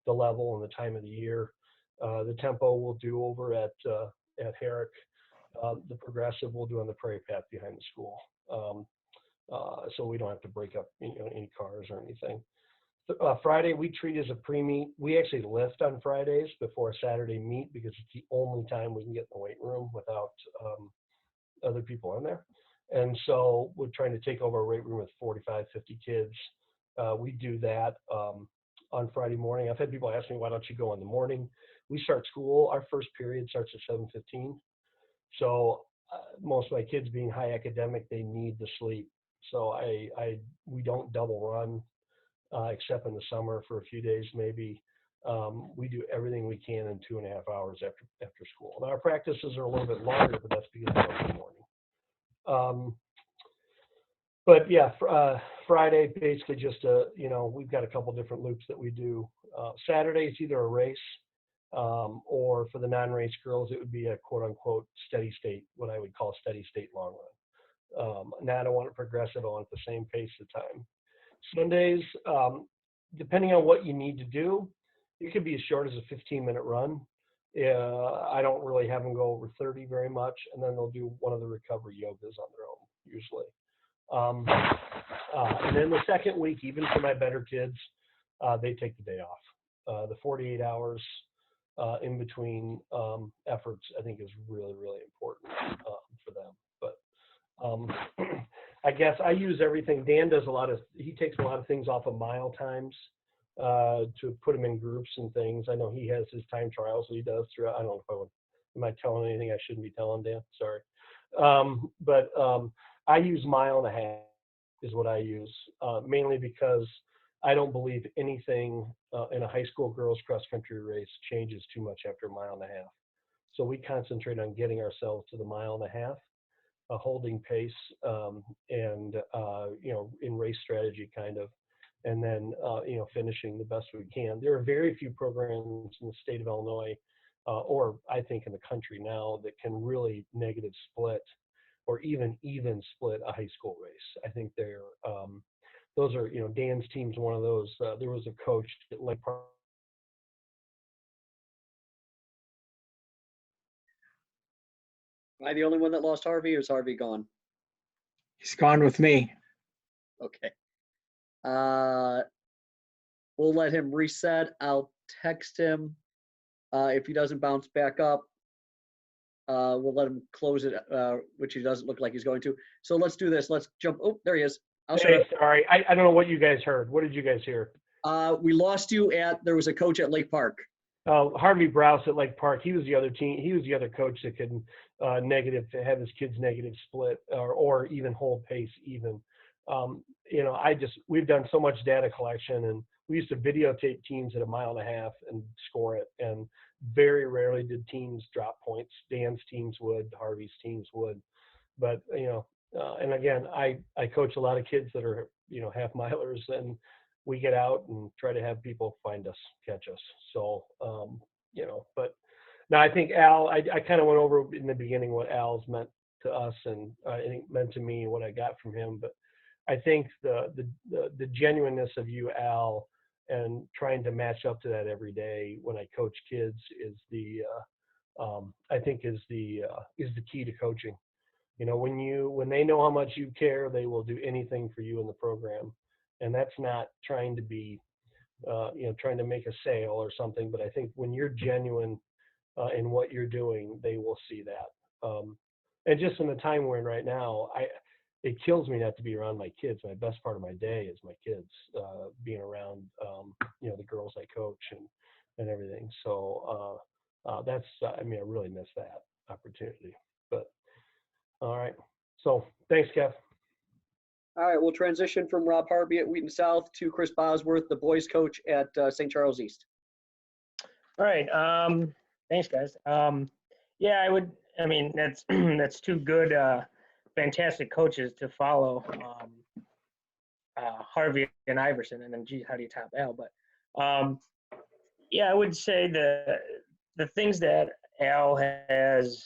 the level and the time of the year. The tempo we'll do over at Herrick. The progressive we'll do on the prairie path behind the school. So we don't have to break up any cars or anything. Friday we treat as a pre-meet. We actually lift on Fridays before a Saturday meet because it's the only time we can get in the weight room without other people in there. And so we're trying to take over a weight room with 45, 50 kids. We do that on Friday morning. I've had people ask me, why don't you go in the morning? We start school. Our first period starts at 7:15. So most of my kids being high academic, they need the sleep. So we don't double run, except in the summer for a few days maybe. We do everything we can in 2.5 hours after school. Now our practices are a little bit longer, but that's because we go in the morning. Friday basically just we've got a couple different loops that we do. Saturday it's either a race. Or for the non-race girls, it would be a quote-unquote steady state, what I would call steady state long run. Now I don't want it progressive, I want it the same pace of time. Sundays, depending on what you need to do, it could be as short as a 15-minute run. I don't really have them go over 30 very much, and then they'll do one of the recovery yogas on their own, usually. And then the second week, even for my better kids, they take the day off. The 48 hours in between efforts, I think, is really, really important for them. But I guess I use everything. Dan does he takes a lot of things off of mile times to put them in groups and things. I know he has his time trials that he does throughout. I don't know if am I telling anything I shouldn't be telling, Dan? Sorry. I use 1.5 miles is what I use, mainly because I don't believe anything in a high school girls cross country race changes too much after 1.5 miles. So we concentrate on getting ourselves to the 1.5 miles, holding pace, and in race strategy kind of, and then finishing the best we can. There are very few programs in the state of Illinois, or I think in the country now, that can really negative split or even split a high school race. I think those are, Dan's team's one of those. There was a coach at Lake Park. Am I the only one that lost Harvey, or is Harvey gone? He's gone with me. Okay. We'll let him reset. I'll text him. If he doesn't bounce back up, we'll let him close it, which he doesn't look like he's going to. So let's do this. Let's jump. Oh, there he is. Sorry, I don't know what you guys heard. What did you guys hear? We lost you there was a coach at Lake Park. Harvey Browse at Lake Park. He was the other team. He was the other coach that could have his kids negative split or even hold pace even. We've done so much data collection, and we used to videotape teams at 1.5 miles and score it. And very rarely did teams drop points. Dan's teams would, Harvey's teams would. But, and again, I coach a lot of kids that are, half milers, and we get out and try to have people find us, catch us. So, but now I think Al, I kind of went over in the beginning what Al's meant to us, and I think meant to me what I got from him. But I think the genuineness of you, Al, and trying to match up to that every day when I coach kids is I think is the key to coaching. You know, when they know how much you care, they will do anything for you in the program, and that's not trying to be trying to make a sale or something. But I think when you're genuine in what you're doing, they will see that. And just in the time we're in right now, it kills me not to be around my kids. My best part of my day is my kids, being around, the girls I coach and everything. So that's, I really miss that opportunity. But all right. So thanks, Kev. All right, we'll transition from Rob Harvey at Wheaton South to Chris Bosworth, the boys coach at St. Charles East. All right. Thanks, guys. That's that's two good, fantastic coaches to follow, Harvey and Iverson, and then, geez, how do you top Al? But I would say the things that Al has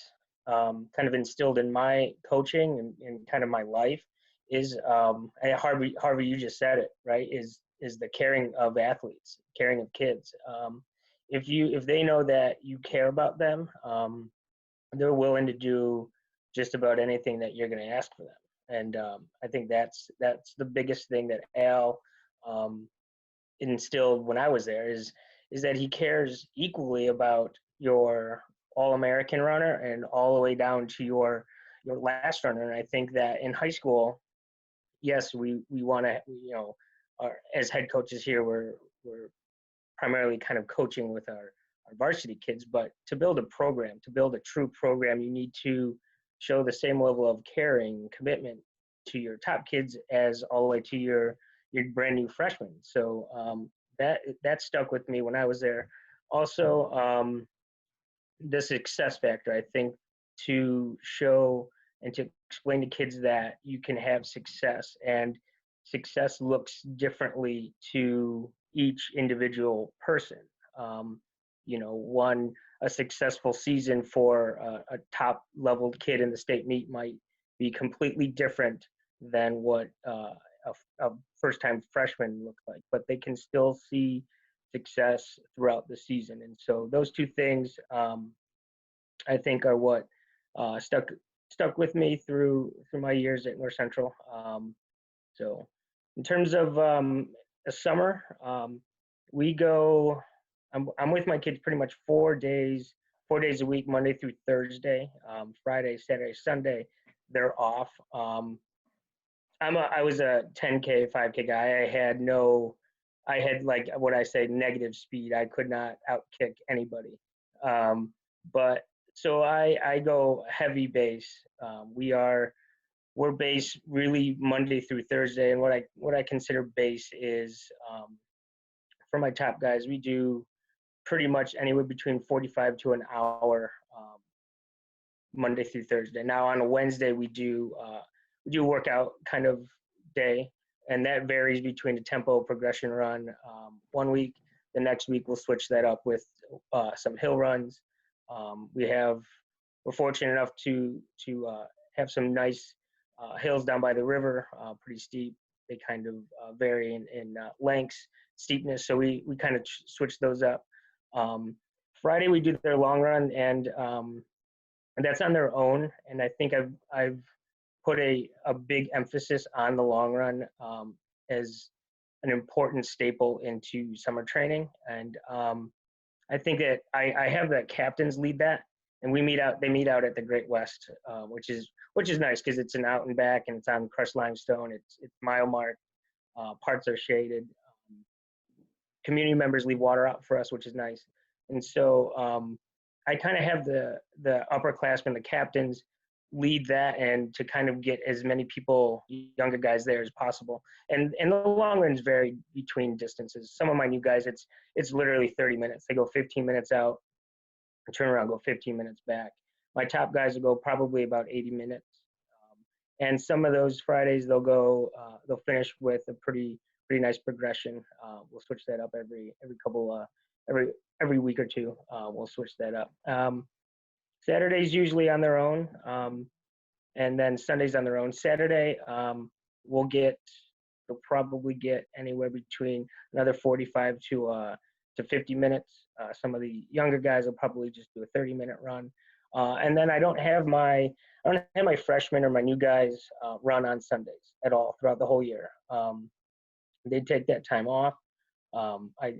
kind of instilled in my coaching and kind of my life is, and Harvey, you just said it, right? Is the caring of athletes, caring of kids. If they know that you care about them, they're willing to do just about anything that you're going to ask for them. And I think that's the biggest thing that Al instilled when I was there is that he cares equally about your All-American runner and all the way down to your last runner. And I think that in high school, yes, we want to, as head coaches here, we're primarily kind of coaching with our varsity kids, but to build a program, to build a true program, you need to show the same level of caring and commitment to your top kids as all the way to your brand new freshmen. So that stuck with me when I was there. Also, the success factor, I think, to show and to explain to kids that you can have success, and success looks differently to each individual person. A successful season for a top level kid in the state meet might be completely different than what a first time freshman looks like, but they can still see success throughout the season. And so those two things, I think, are what stuck with me through my years at North Central. So in terms of a summer, we go, I'm with my kids pretty much 4 days a week, Monday through Thursday. Friday, Saturday, Sunday, they're off. I was a 10K, 5K guy. I had like what I say, negative speed. I could not outkick anybody. But so I go heavy base. We're base really Monday through Thursday, and what I consider base is, for my top guys, we do pretty much anywhere between 45 to an hour Monday through Thursday. Now on a Wednesday we do a workout kind of day, and that varies between a tempo progression run 1 week. The next week we'll switch that up with some hill runs. We're fortunate enough to have some nice hills down by the river, pretty steep. They kind of vary in lengths, steepness, so we kind of switch those up. Friday we do their long run, and that's on their own. And I think I've put a big emphasis on the long run as an important staple into summer training. And I think that I have the captains lead that, and they meet out at the Great West, which is nice because it's an out and back, and it's on crushed limestone. It's mile marked. Parts are shaded. Community members leave water out for us, which is nice. And so I kind of have the upperclassmen, the captains, lead that, and to kind of get as many people, younger guys, there as possible. And the long runs vary between distances. Some of my new guys, it's literally 30 minutes. They go 15 minutes out, and turn around, go 15 minutes back. My top guys will go probably about 80 minutes. And some of those Fridays they'll finish with a pretty nice progression. We'll switch that up every week or two. We'll switch that up. Saturdays usually on their own. and then Sundays on their own. Saturday, we'll probably get anywhere between another 45 to 50 minutes. Some of the younger guys will probably just do a 30-minute run. And then I don't have my freshmen or my new guys run on Sundays at all throughout the whole year. They take that time off. I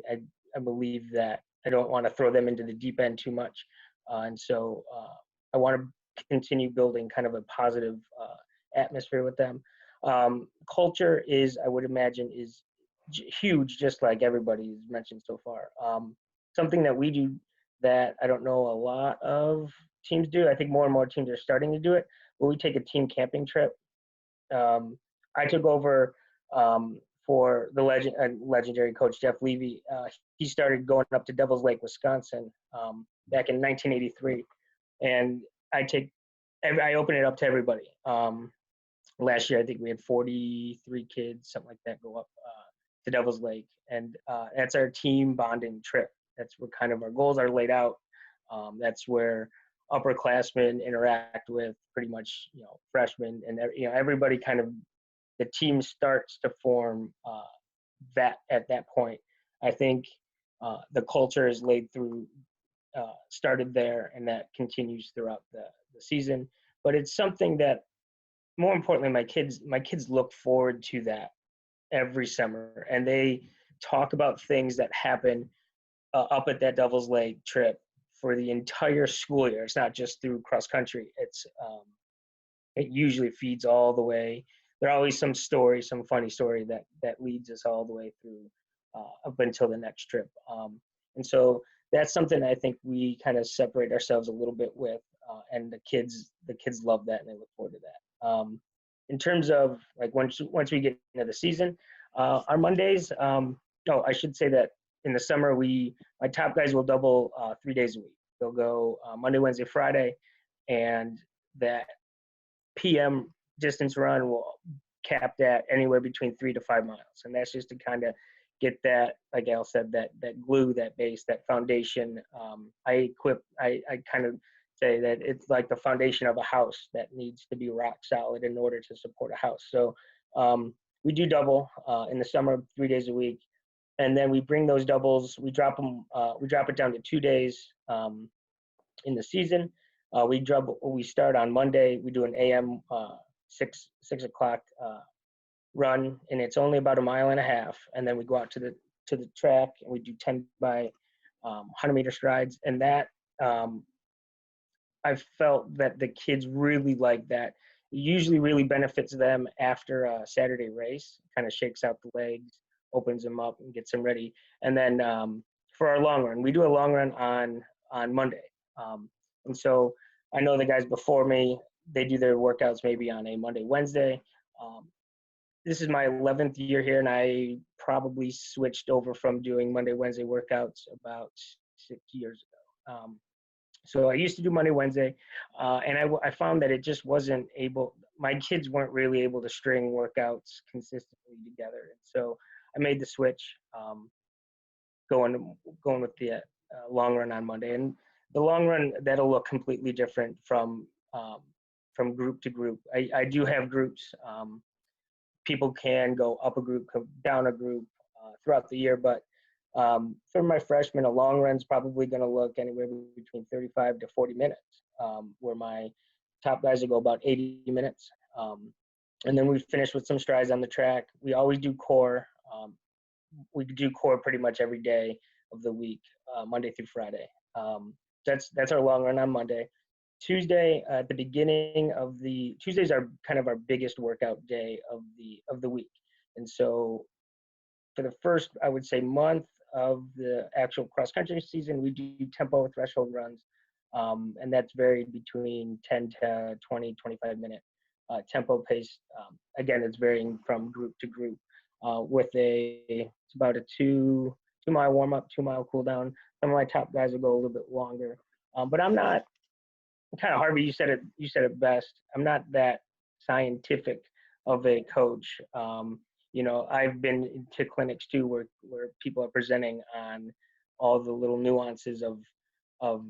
believe that I don't want to throw them into the deep end too much. And so I want to continue building kind of a positive atmosphere with them. Culture is, I would imagine, is huge, just like everybody's mentioned so far. Something that we do that I don't know a lot of teams do. I think more and more teams are starting to do it, but we take a team camping trip. I took over for the legendary coach Jeff Levy. He started going up to Devil's Lake, Wisconsin back in 1983, and I open it up to everybody. Last year, I think we had 43 kids, something like that, go up to Devil's Lake, and that's our team bonding trip. That's where kind of our goals are laid out. That's where upperclassmen interact with pretty much, freshmen, and everybody kind of, the team starts to form that at that point. I think the culture is laid through, started there, and that continues throughout the season. But it's something that, more importantly, my kids look forward to that every summer, and they talk about things that happen up at that Devil's Lake trip for the entire school year. It's not just through cross country. It usually feeds all the way. There's always some story, some funny story that leads us all the way through up until the next trip. And so that's something I think we kind of separate ourselves a little bit with, and the kids love that and they look forward to that. In terms of like once we get into the season, our Mondays. I should say that in the summer my top guys will double 3 days a week. They'll go Monday, Wednesday, Friday, and that PM distance run will cap at anywhere between 3 to 5 miles, and that's just to kind of get that, like Al said, that glue, that base, that foundation. I kind of say that it's like the foundation of a house that needs to be rock solid in order to support a house. So we do double in the summer 3 days a week, and then we bring those doubles, we drop it down to 2 days in the season. We start on Monday. We do an AM 6 o'clock run, and it's only about 1.5 miles, and then we go out to the track and we do 10 by 100-meter strides, and that I felt that the kids really like that. It usually really benefits them after a Saturday race. Kind of shakes out the legs, opens them up, and gets them ready. And then for our long run, we do a long run on Monday. And so I know the guys before me, they do their workouts maybe on a Monday, Wednesday. This is my 11th year here, and I probably switched over from doing Monday, Wednesday workouts about 6 years ago. So I used to do Monday, Wednesday, and I found that it just wasn't able, my kids weren't really able to string workouts consistently together. And so I made the switch, going with the long run on Monday. And the long run, that'll look completely different from group to group. I do have groups. People can go up a group, come down a group throughout the year, but for my freshmen, a long run's probably going to look anywhere between 35 to 40 minutes, where my top guys will go about 80 minutes. And then we finish with some strides on the track. We always do core. We do core pretty much every day of the week, Monday through Friday. That's our long run on Monday. Tuesday, at the beginning of Tuesdays are kind of our biggest workout day of the week. And so for the first, I would say, month of the actual cross-country season, we do tempo threshold runs, and that's varied between 10 to 20, 25-minute tempo pace. Again, it's varying from group to group it's about a 2-mile warm-up, 2-mile cool-down. Some of my top guys will go a little bit longer, but I'm not, kind of Harvey, you said it best. I'm not that scientific of a coach. I've been to clinics too where people are presenting on all the little nuances of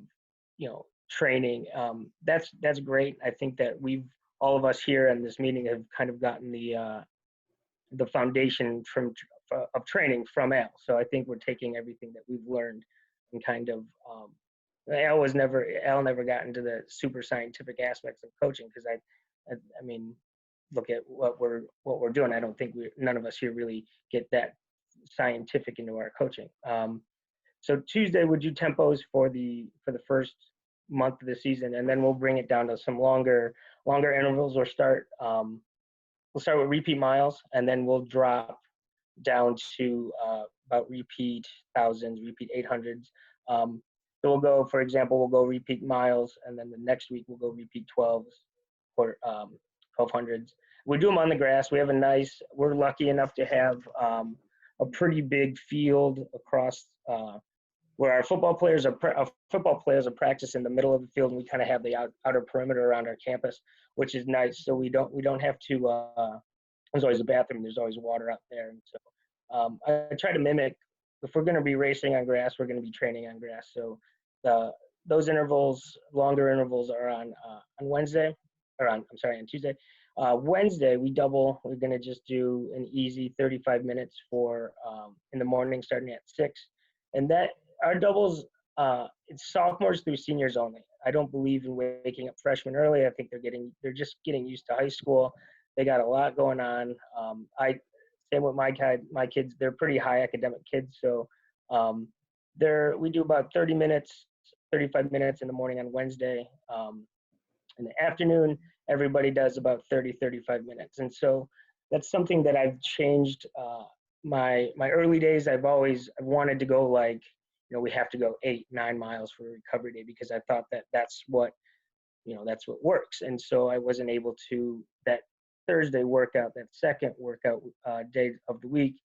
training. That's great. I think that we've all of us here in this meeting have kind of gotten the foundation of training from Al. So I think we're taking everything that we've learned and kind of Al never got into the super scientific aspects of coaching, because I mean, look at what we're doing. I don't think none of us here really get that scientific into our coaching. So Tuesday we'll do tempos for the first month of the season, and then we'll bring it down to some longer intervals. We'll start with repeat miles, and then we'll drop down to about repeat thousands, repeat 800s. So we'll go, for example, we'll go repeat miles, and then the next week we'll go repeat 12s or 1200s. We do them on the grass. We're lucky enough to have a pretty big field across where our football players are practice in the middle of the field, and we kind of have the outer perimeter around our campus, which is nice. So we don't have to. There's always a bathroom. There's always water out there, and so I try to mimic. If we're going to be racing on grass, we're going to be training on grass. So those intervals, longer intervals, are on Wednesday, on Tuesday. Wednesday we double. We're going to just do an easy 35 minutes for in the morning, starting at 6, and that our doubles. It's sophomores through seniors only. I don't believe in waking up freshmen early. I think they're just getting used to high school. They got a lot going on. Same with my kids. They're pretty high academic kids, so we do about 30 minutes, 35 minutes in the morning on Wednesday. In the afternoon, everybody does about 30-35 minutes, and so that's something that I've changed. My early days, I've wanted to go like, we have to go 8-9 miles for a recovery day, because I thought that's what works. And so I wasn't able to, that Thursday workout, that second workout day of the week,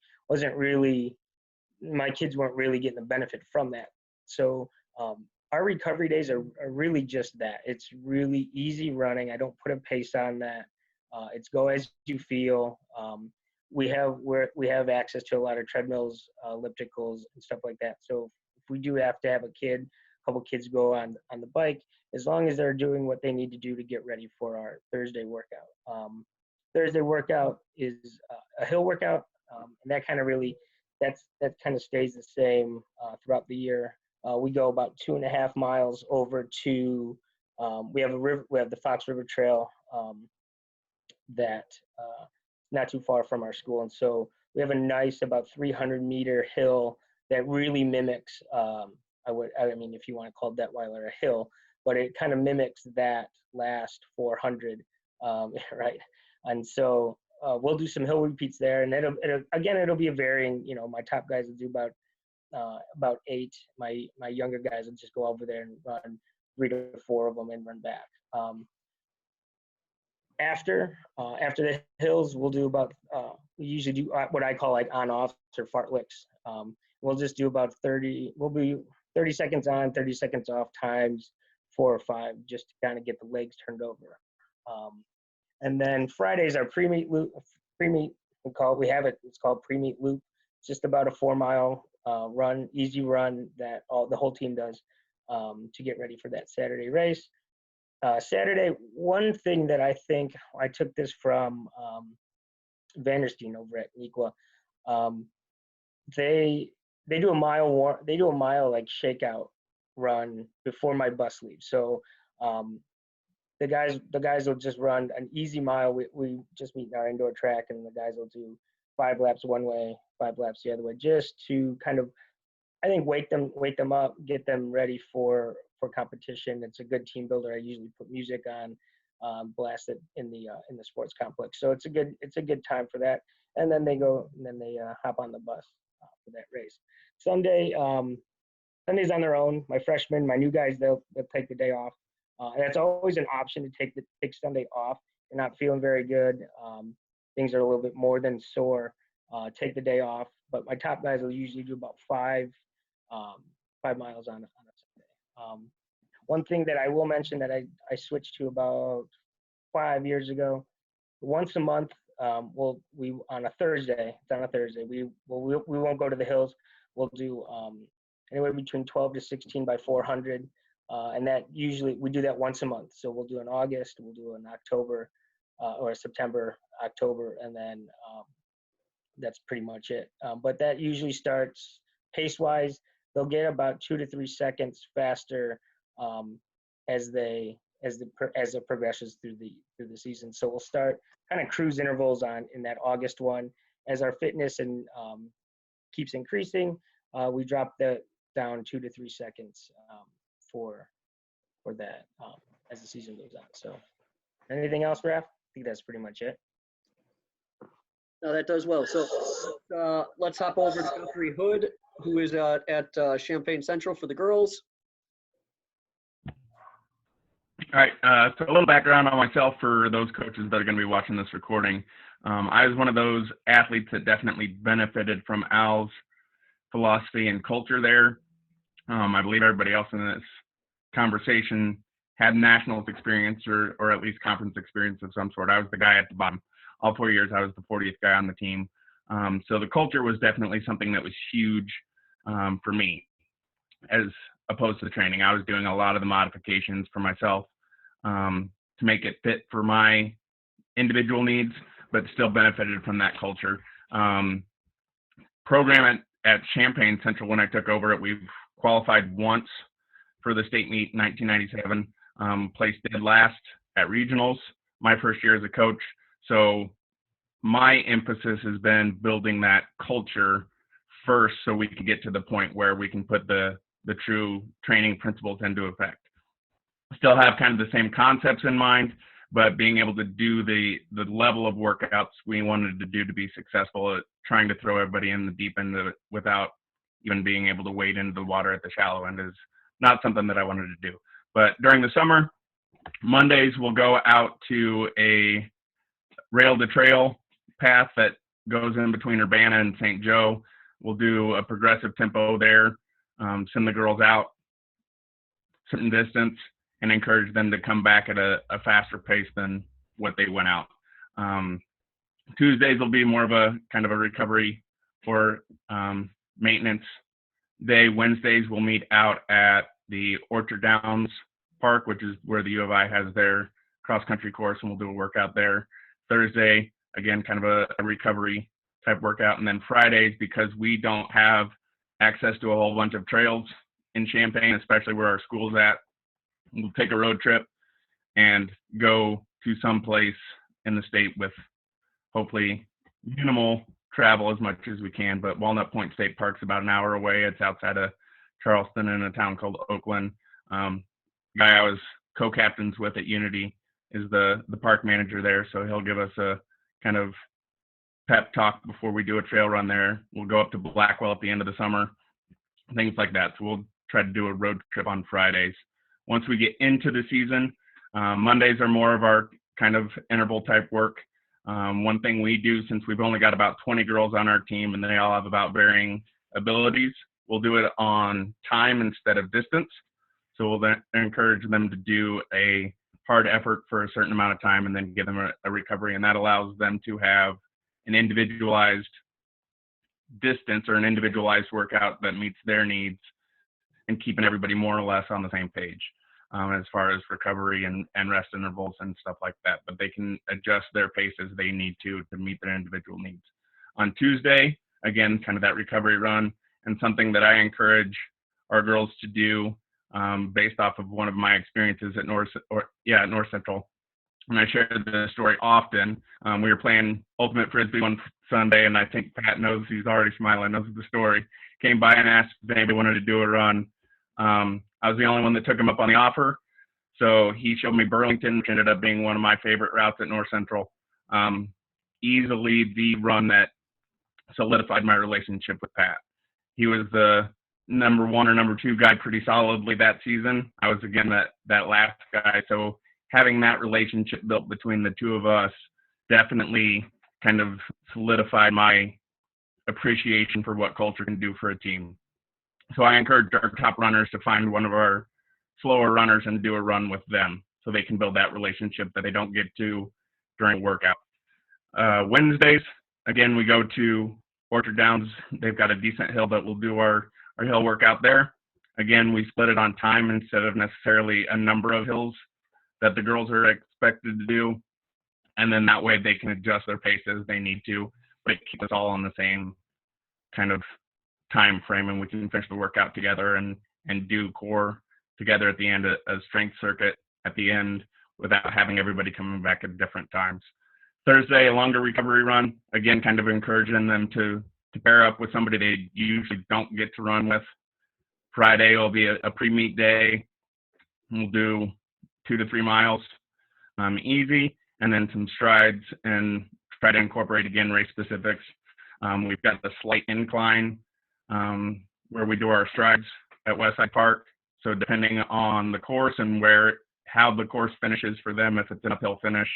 my kids weren't really getting the benefit from that. So our recovery days are really just that. It's really easy running. I don't put a pace on that. It's go as you feel. We have access to a lot of treadmills, ellipticals, and stuff like that. So if we do have to have a couple kids go on the bike, as long as they're doing what they need to do to get ready for our Thursday workout. Thursday workout is a hill workout, and that kind of stays the same throughout the year. We go about 2.5 miles over to we have the Fox River Trail that not too far from our school, and so we have a nice about 300-meter hill that really mimics if you want to call Detweiler a hill, but it kind of mimics that last 400, right? And so we'll do some hill repeats there, and it'll be a varying. My top guys will do about 8. My younger guys will just go over there and run 3 to 4 of them and run back. After the hills, we'll do about we usually do what I call like on-offs or fartleks. We'll just do about 30. We'll be 30 seconds on, 30 seconds off times 4 or 5, just to kind of get the legs turned over. And then Fridays are pre-meet loop. Pre-meet, it's called pre-meet loop. It's just about a 4-mile run, easy run that the whole team does to get ready for that Saturday race. Saturday, one thing that I think I took this from Vandersteen over at Nequa. They do a mile like shakeout run before my bus leaves. So the guys will just run an easy mile. We just meet in our indoor track, and the guys will do 5 laps one way, 5 laps the other way, just to kind of, I think, wake them up, get them ready for competition. It's a good team builder. I usually put music on, blast it in the sports complex. So it's a good time for that. And then they hop on the bus for that race. Sunday's on their own. My freshmen, my new guys, they'll take the day off. And that's always an option to take Sunday off. You're not feeling very good. Things are a little bit more than sore. Take the day off. But my top guys will usually do about 5 miles on a Sunday. One thing that I will mention that I switched to about 5 years ago, once a month, on a Thursday, we won't go to the hills. We'll do anywhere between 12 to 16 by 400. And that usually we do that once a month. So we'll do in August, we'll do in October, or September, October, and then that's pretty much it. But that usually starts pace-wise. They'll get about 2 to 3 seconds faster as it progresses through the season. So we'll start kind of cruise intervals in that August one. As our fitness and keeps increasing, we drop that down 2 to 3 seconds for that as the season goes on. So anything else, Raph? I think that's pretty much it. No, that does well. So let's hop over to Guthrie Hood, who is at Champaign Central for the girls. All right, so a little background on myself for those coaches that are going to be watching this recording. I was one of those athletes that definitely benefited from Al's philosophy and culture there. I believe everybody else in this conversation had nationals experience or at least conference experience of some sort. I was the guy at the bottom. All 4 years, I was the 40th guy on the team. So the culture was definitely something that was huge for me as opposed to the training. I was doing a lot of the modifications for myself to make it fit for my individual needs, but still benefited from that culture. Program at Champaign Central, when I took over it, we've qualified once for the state meet in 1997, placed dead last at regionals my first year as a coach. So my emphasis has been building that culture first so we can get to the point where we can put the true training principles into effect. Still have kind of the same concepts in mind, but being able to do the level of workouts we wanted to do to be successful at trying to throw everybody in the deep end of it without even being able to wade into the water at the shallow end is not something that I wanted to do. But during the summer, Mondays we'll go out to a rail to trail path that goes in between Urbana and St. Joe. We'll do a progressive tempo there, send the girls out certain distance and encourage them to come back at a faster pace than what they went out. Tuesdays will be more of a kind of a recovery or maintenance day. Wednesdays we'll meet out at the Orchard Downs Park, which is where the U of I has their cross-country course, and we'll do a workout there. Thursday, again, kind of a recovery type workout. And then Fridays, because we don't have access to a whole bunch of trails in Champaign, especially where our school's at, we'll take a road trip and go to some place in the state with hopefully minimal travel as much as we can. But Walnut Point State Park's about an hour away. It's outside of Charleston in a town called Oakland. Guy I was co-captains with at Unity is the park manager there, so he'll give us a kind of pep talk before we do a trail run there. We'll go up to Blackwell at the end of the summer, things like that. So we'll try to do a road trip on Fridays. Once we get into the season, Mondays are more of our kind of interval type work. One thing we do, since we've only got about 20 girls on our team and they all have about varying abilities, we'll do it on time instead of distance. So we'll then encourage them to do a hard effort for a certain amount of time and then give them a recovery. And that allows them to have an individualized distance or an individualized workout that meets their needs and keeping everybody more or less on the same page as far as recovery and rest intervals and stuff like that. But they can adjust their pace as they need to meet their individual needs. On Tuesday, again, kind of that recovery run, and something that I encourage our girls to do based off of one of my experiences at North Central. And I share the story often. We were playing Ultimate Frisbee one Sunday, and I think Pat knows, he's already smiling, knows the story. Came by and asked if anybody wanted to do a run. I was the only one that took him up on the offer. So he showed me Burlington, which ended up being one of my favorite routes at North Central. Easily the run that solidified my relationship with Pat. He was the number one or number two guy pretty solidly that season. I was, again, that last guy. So having that relationship built between the two of us definitely kind of solidified my appreciation for what culture can do for a team. So I encourage our top runners to find one of our slower runners and do a run with them so they can build that relationship that they don't get to during workout. Wednesdays, again, we go to Orchard Downs. They've got a decent hill, but we'll do our hill workout there. Again, we split it on time instead of necessarily a number of hills that the girls are expected to do. And then that way they can adjust their pace as they need to, but it keeps us all on the same kind of time frame, and we can finish the workout together and do core together at the end, a strength circuit at the end, without having everybody coming back at different times. Thursday, a longer recovery run, again, kind of encouraging them to pair up with somebody they usually don't get to run with. Friday will be a pre-meet day. We'll do 2 to 3 miles easy, and then some strides, and try to incorporate, again, race specifics. We've got the slight incline where we do our strides at Westside Park. So depending on the course and how the course finishes for them, if it's an uphill finish,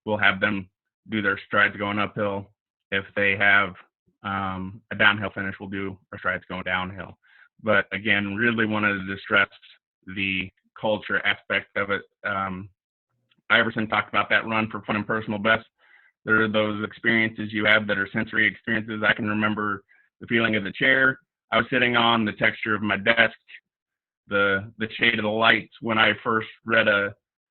we'll have them do their strides going uphill. If they have a downhill finish, we'll do our strides going downhill. But again, really wanted to stress the culture aspect of it. Iverson talked about that run for fun and personal best. There are those experiences you have that are sensory experiences. I can remember the feeling of the chair I was sitting on, the texture of my desk, the shade of the lights when I first read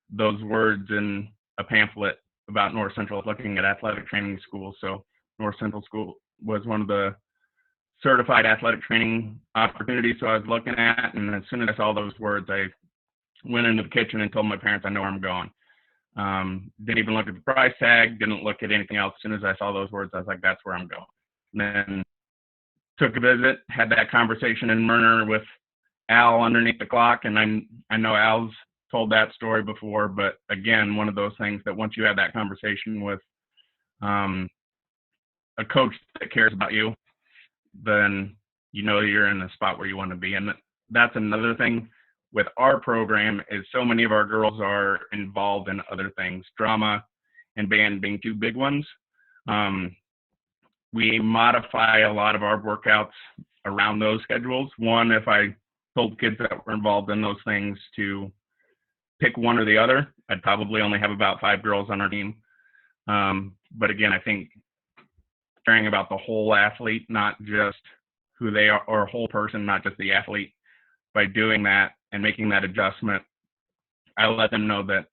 those words in a pamphlet about North Central looking at athletic training schools. So North Central School was one of the certified athletic training opportunities, so I was looking at, and as soon as I saw those words, I went into the kitchen and told my parents I know where I'm going. Didn't even look at the price tag, didn't look at anything else. As soon as I saw those words, I was like, that's where I'm going. And then took a visit, had that conversation in Myrna with Al underneath the clock, and I know Al's told that story before, but again, one of those things that once you have that conversation with a coach that cares about you, then you know you're in the spot where you want to be. And that's another thing with our program, is so many of our girls are involved in other things, drama and band being 2 big ones. We modify a lot of our workouts around those schedules. One, if I told kids that were involved in those things to pick one or the other, I'd probably only have about 5 girls on our team. But again, I think caring about the whole athlete, not just who they are, or a whole person, not just the athlete, by doing that and making that adjustment, I let them know that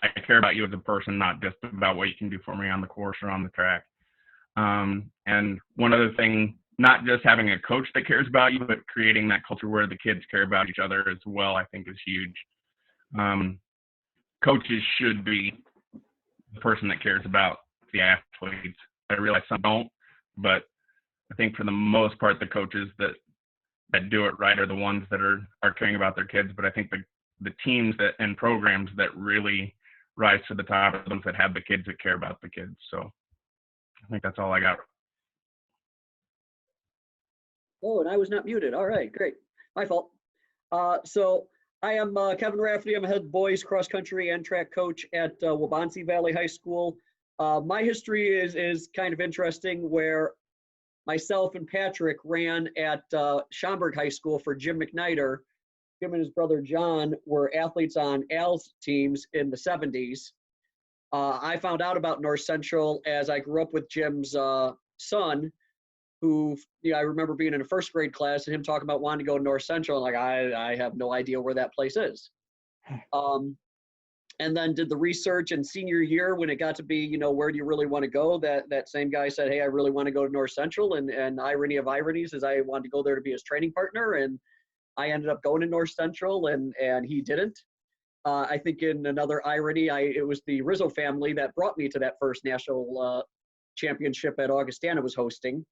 I care about you as a person, not just about what you can do for me on the course or on the track. And one other thing, not just having a coach that cares about you, but creating that culture where the kids care about each other as well, I think is huge. Coaches should be the person that cares about the athletes. I realize some don't, but I think for the most part, the coaches that do it right are the ones that are caring about their kids. But I think the teams and programs that really rise to the top are the ones that have the kids that care about the kids. So I think that's all I got. Oh, and I was not muted. All right, great. My fault. So I am Kevin Rafferty. I'm a head boys cross country and track coach at Waubonsie Valley High School. My history is kind of interesting, where myself and Patrick ran at Schaumburg High School for Jim McNider. Him and his brother John were athletes on Al's teams in the 70s. I found out about North Central as I grew up with Jim's son, who, I remember being in a first grade class and him talking about wanting to go to North Central. Like, I have no idea where that place is. And then did the research, and senior year, when it got to be, where do you really want to go? That same guy said, hey, I really want to go to North Central. And irony of ironies is I wanted to go there to be his training partner. And I ended up going to North Central, and he didn't. I think in another irony, it was the Rizzo family that brought me to that first national championship that Augustana was hosting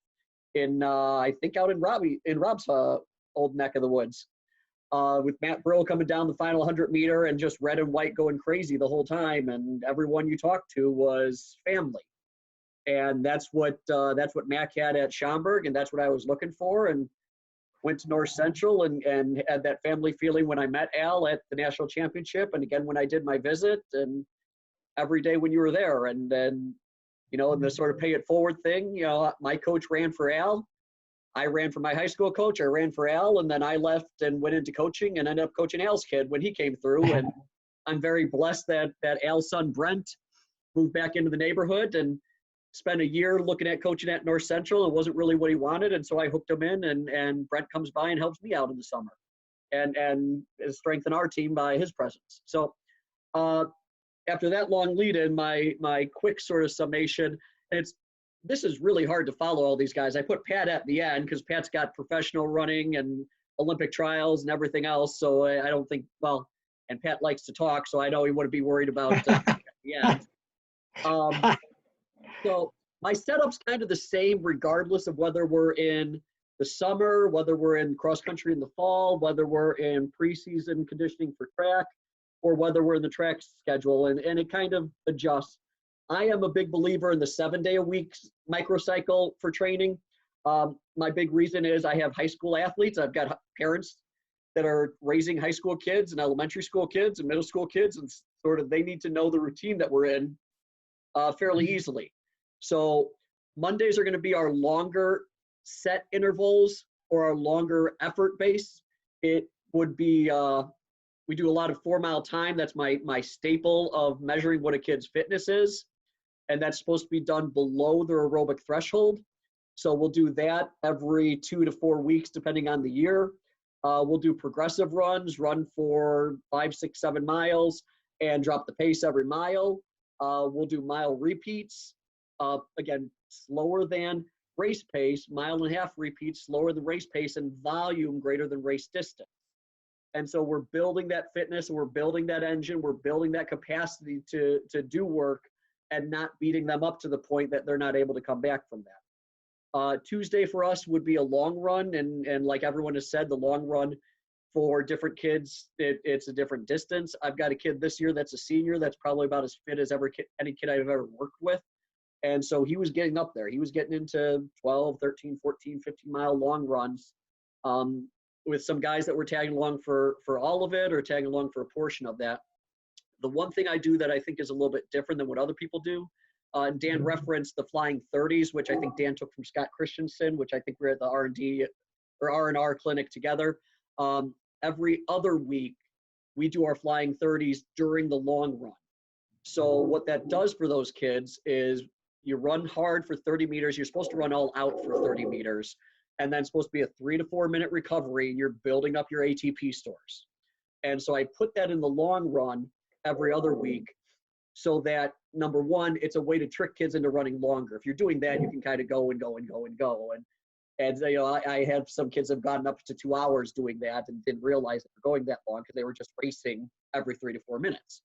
in, I think, out in Rob's old neck of the woods. With Matt Brill coming down the final 100 meter and just red and white going crazy the whole time. And everyone you talked to was family. And that's what Mac had at Schaumburg, and that's what I was looking for. And went to North Central and had that family feeling when I met Al at the national championship. And again, when I did my visit, and every day when you were there. And then, and the sort of pay it forward thing, my coach ran for Al. I ran for my high school coach. I ran for Al, and then I left and went into coaching and ended up coaching Al's kid when he came through. And I'm very blessed that Al's son, Brent, moved back into the neighborhood and spent a year looking at coaching at North Central. It wasn't really what he wanted, and so I hooked him in, and Brent comes by and helps me out in the summer. and strengthen our team by his presence. So after that long lead in, my quick sort of summation, this is really hard to follow all these guys. I put Pat at the end because Pat's got professional running and Olympic trials and everything else. So I don't think, well, and Pat likes to talk, so I know he wouldn't be worried about at the end. So my setup's kind of the same regardless of whether we're in the summer, whether we're in cross country in the fall, whether we're in preseason conditioning for track, or whether we're in the track schedule, and it kind of adjusts. I am a big believer in the 7-day-a-week microcycle for training. My big reason is I have high school athletes. I've got parents that are raising high school kids and elementary school kids and middle school kids, and sort of they need to know the routine that we're in fairly easily. So Mondays are going to be our longer set intervals or our longer effort base. It would be, we do a lot of 4-mile time. That's my staple of measuring what a kid's fitness is. And that's supposed to be done below their aerobic threshold. So we'll do that every 2 to 4 weeks, depending on the year. We'll do progressive runs, run for 5, 6, 7 miles, and drop the pace every mile. We'll do mile repeats, again, slower than race pace, 1.5 mile repeats, slower than race pace, and volume greater than race distance. And so we're building that fitness, and we're building that engine, we're building that capacity to do work and not beating them up to the point that they're not able to come back from that. Tuesday for us would be a long run, and like everyone has said, the long run for different kids, it's a different distance. I've got a kid this year that's a senior that's probably about as fit as any kid I've ever worked with. And so he was getting up there. He was getting into 12, 13, 14, 15-mile long runs with some guys that were tagging along for all of it or tagging along for a portion of that. The one thing I do that I think is a little bit different than what other people do, and Dan referenced the flying 30s, which I think Dan took from Scott Christensen, which I think we're at the R&D or R&R clinic together. Every other week, we do our flying 30s during the long run. So what that does for those kids is you run hard for 30 meters. You're supposed to run all out for 30 meters. And then it's supposed to be a 3 to 4 minute recovery. And you're building up your ATP stores. And so I put that in the long run every other week so that, number one, it's a way to trick kids into running longer. If you're doing that, you can kind of go and go and go and go. And you know, I had some kids have gotten up to 2 hours doing that and didn't realize they were going that long because they were just racing every 3 to 4 minutes.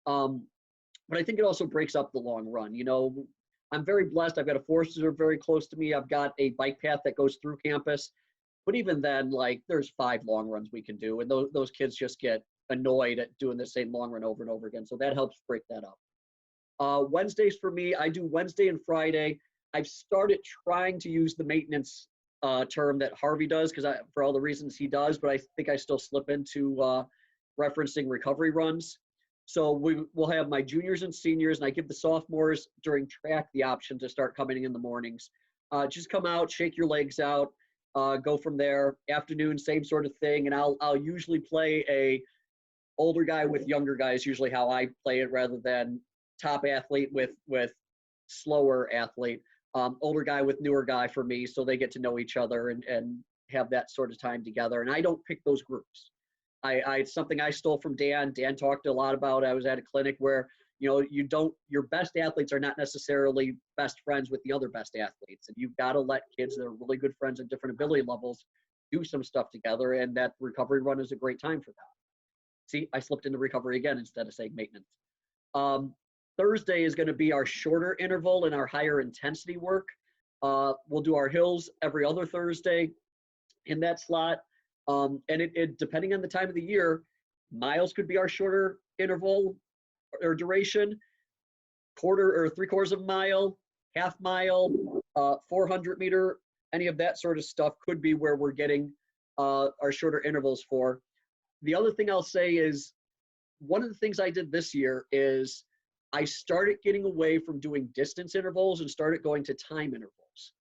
But I think it also breaks up the long run. You know, I'm very blessed. I've got a forest reserve very close to me. I've got a bike path that goes through campus. But even then, like, there's 5 long runs we can do. And those kids just get annoyed at doing the same long run over and over again. So that helps break that up. Wednesdays for me, I do Wednesday and Friday. I've started trying to use the maintenance term that Harvey does for all the reasons he does, but I think I still slip into referencing recovery runs. So we'll have my juniors and seniors, and I give the sophomores during track the option to start coming in the mornings. Just come out, shake your legs out, go from there. Afternoon, same sort of thing, and I'll usually play a older guy with younger guys, usually how I play it, rather than top athlete with slower athlete. Older guy with newer guy for me, so they get to know each other and have that sort of time together. And I don't pick those groups. It's something I stole from Dan. Dan talked a lot about. I was at a clinic where, you know, your best athletes are not necessarily best friends with the other best athletes. And you've got to let kids that are really good friends at different ability levels do some stuff together. And that recovery run is a great time for that. See, I slipped into recovery again instead of saying maintenance. Thursday is going to be our shorter interval and our higher intensity work. We'll do our hills every other Thursday in that slot. And it depending on the time of the year, miles could be our shorter interval or duration, quarter or 3/4 of a mile, half mile, 400 meter, any of that sort of stuff could be where we're getting our shorter intervals for. The other thing I'll say is one of the things I did this year is I started getting away from doing distance intervals and started going to time intervals,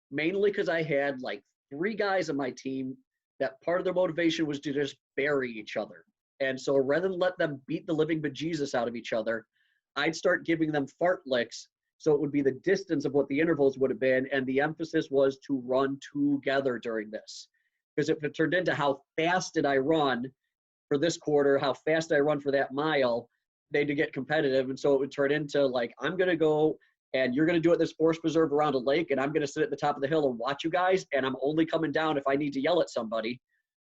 mainly because I had like 3 guys on my team that part of their motivation was to just bury each other. And so rather than let them beat the living bejesus out of each other, I'd start giving them fartlicks. So it would be the distance of what the intervals would have been. And the emphasis was to run together during this. Because if it turned into how fast did I run for this quarter, how fast did I run for that mile, they'd get competitive. And so it would turn into like, I'm going to go and you're going to do it this forest preserve around a lake, and I'm going to sit at the top of the hill and watch you guys, and I'm only coming down if I need to yell at somebody.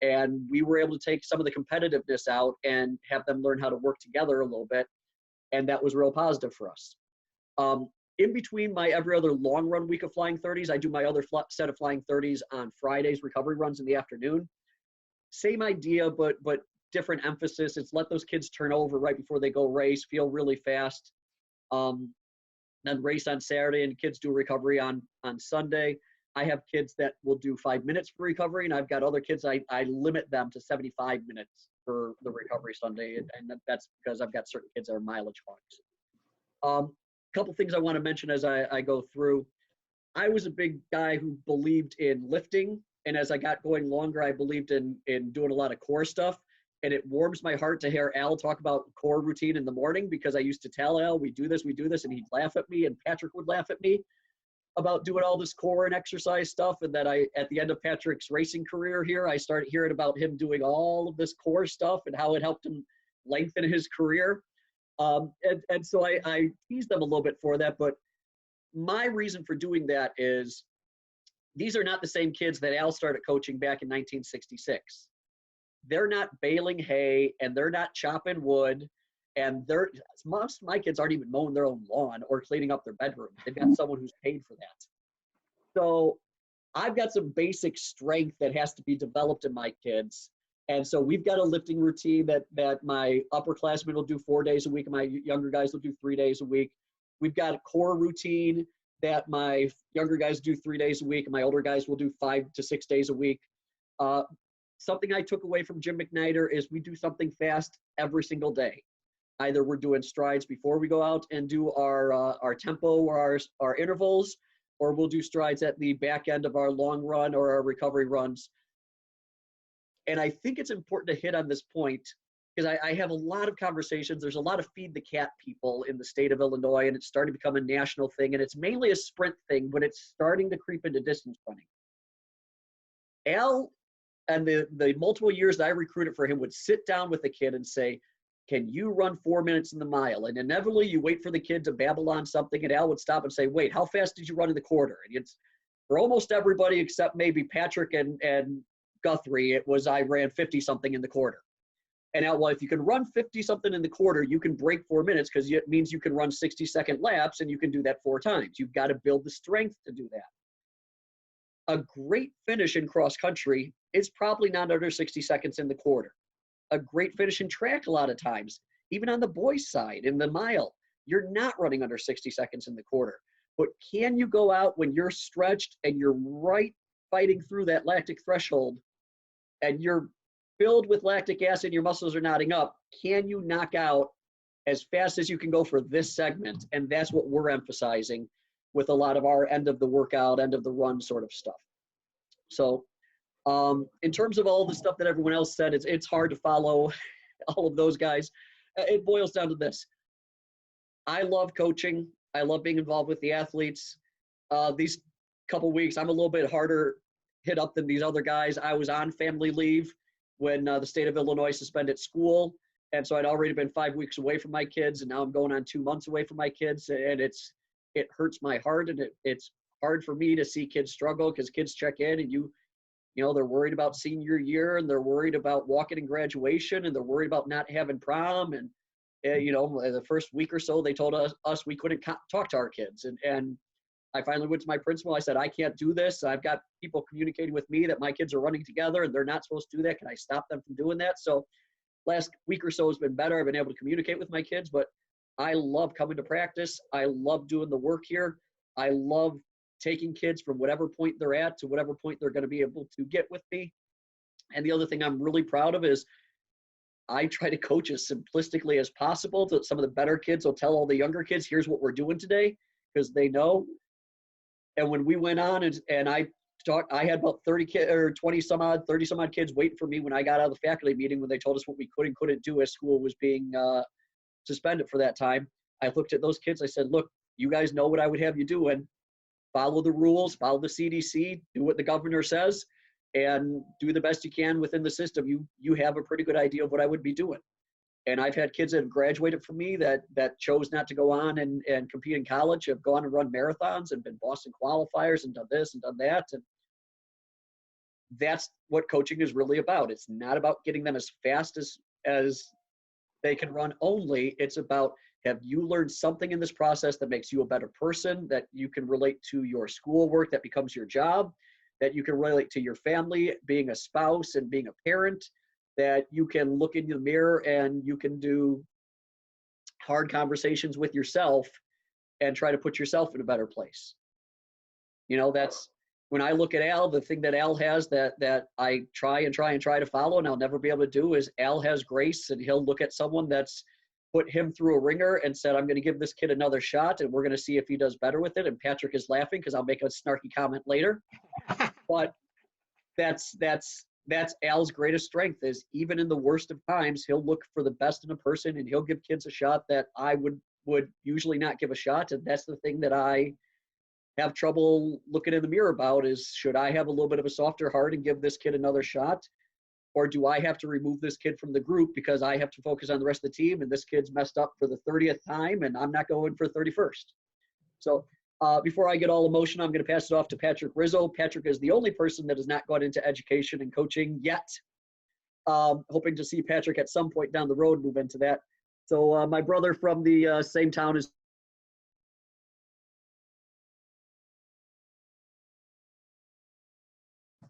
And we were able to take some of the competitiveness out and have them learn how to work together a little bit. And that was real positive for us. In between my every other long run week of flying 30s, I do my other set of flying 30s on Fridays, recovery runs in the afternoon. Same idea, but different emphasis. It's let those kids turn over right before they go race, feel really fast. Then race on Saturday, and kids do recovery on Sunday. I have kids that will do 5 minutes for recovery, and I've got other kids, I limit them to 75 minutes for the recovery Sunday, and that's because I've got certain kids that are mileage hogs. Couple things I want to mention as I go through. I was a big guy who believed in lifting, and as I got going longer, I believed in doing a lot of core stuff. And it warms my heart to hear Al talk about core routine in the morning, because I used to tell Al, we do this, and he'd laugh at me, and Patrick would laugh at me about doing all this core and exercise stuff. And that at the end of Patrick's racing career here, I started hearing about him doing all of this core stuff and how it helped him lengthen his career. And so I teased them a little bit for that, but my reason for doing that is these are not the same kids that Al started coaching back in 1966. They're not baling hay, and they're not chopping wood, and most of my kids aren't even mowing their own lawn or cleaning up their bedroom. They've got someone who's paid for that. So I've got some basic strength that has to be developed in my kids. And so we've got a lifting routine that my upperclassmen will do 4 days a week, and my younger guys will do 3 days a week. We've got a core routine that my younger guys do 3 days a week, and my older guys will do 5 to 6 days a week. Something I took away from Jim McNider is we do something fast every single day. Either we're doing strides before we go out and do our tempo or our intervals, or we'll do strides at the back end of our long run or our recovery runs. And I think it's important to hit on this point, because I have a lot of conversations. There's a lot of feed the cat people in the state of Illinois, and it's starting to become a national thing. And it's mainly a sprint thing, but it's starting to creep into distance running. Al, and the multiple years that I recruited for him, would sit down with the kid and say, can you run 4 minutes in the mile? And inevitably you wait for the kid to babble on something, and Al would stop and say, wait, how fast did you run in the quarter? And it's for almost everybody except maybe Patrick and Guthrie, it was I ran 50 something in the quarter. And Al, well, if you can run 50 something in the quarter, you can break 4 minutes, because it means you can run 60-second laps, and you can do that 4 times. You've got to build the strength to do that. A great finish in cross country is probably not under 60 seconds in the quarter. A great finish in track, a lot of times, even on the boys' side in the mile, you're not running under 60 seconds in the quarter. But can you go out when you're stretched and you're right fighting through that lactic threshold, and you're filled with lactic acid and your muscles are knotting up? Can you knock out as fast as you can go for this segment? And that's what we're emphasizing with a lot of our end of the workout, end of the run sort of stuff. So in terms of all the stuff that everyone else said, it's hard to follow all of those guys. It boils down to this. I love coaching. I love being involved with the athletes. These couple weeks, I'm a little bit harder hit up than these other guys. I was on family leave when the state of Illinois suspended school. And so I'd already been 5 weeks away from my kids, and now I'm going on 2 months away from my kids. And it hurts my heart, and it's hard for me to see kids struggle, because kids check in, and you know, they're worried about senior year, and they're worried about walking in graduation, and they're worried about not having prom. And, you know, the first week or so, they told us we couldn't talk to our kids. And I finally went to my principal. I said, I can't do this. I've got people communicating with me that my kids are running together, and they're not supposed to do that. Can I stop them from doing that? So last week or so has been better. I've been able to communicate with my kids, but I love coming to practice. I love doing the work here. I love taking kids from whatever point they're at to whatever point they're going to be able to get with me. And the other thing I'm really proud of is I try to coach as simplistically as possible. So some of the better kids will tell all the younger kids, here's what we're doing today, because they know. And when we went on and I talked, I had about 30 kids or 30 some odd kids waiting for me when I got out of the faculty meeting, when they told us what we could and couldn't do as school was being suspended for that time. I looked at those kids. I said, look, you guys know what I would have you doing. Follow the rules, follow the CDC, do what the governor says. and do the best you can within the system. You have a pretty good idea of what I would be doing. And I've had kids that have graduated from me that chose not to go on and compete in college, have gone and run marathons and been Boston qualifiers and done this and done that. And that's what coaching is really about. It's not about getting them as fast as they can run only. It's about, have you learned something in this process that makes you a better person, that you can relate to your schoolwork that becomes your job, that you can relate to your family, being a spouse and being a parent, that you can look in the mirror and you can do hard conversations with yourself and try to put yourself in a better place. You know, that's when I look at Al, the thing that Al has that I try to follow and I'll never be able to do is Al has grace, and he'll look at someone that's put him through a ringer and said, I'm going to give this kid another shot and we're going to see if he does better with it. And Patrick is laughing because I'll make a snarky comment later. But that's Al's greatest strength, is even in the worst of times, he'll look for the best in a person and he'll give kids a shot that I would usually not give a shot. And that's the thing that I have trouble looking in the mirror about, is should I have a little bit of a softer heart and give this kid another shot? Or do I have to remove this kid from the group because I have to focus on the rest of the team and this kid's messed up for the 30th time and I'm not going for 31st? So before I get all emotional, I'm going to pass it off to Patrick Rizzo. Patrick is the only person that has not gone into education and coaching yet. Hoping to see Patrick at some point down the road move into that. So my brother from the same town is.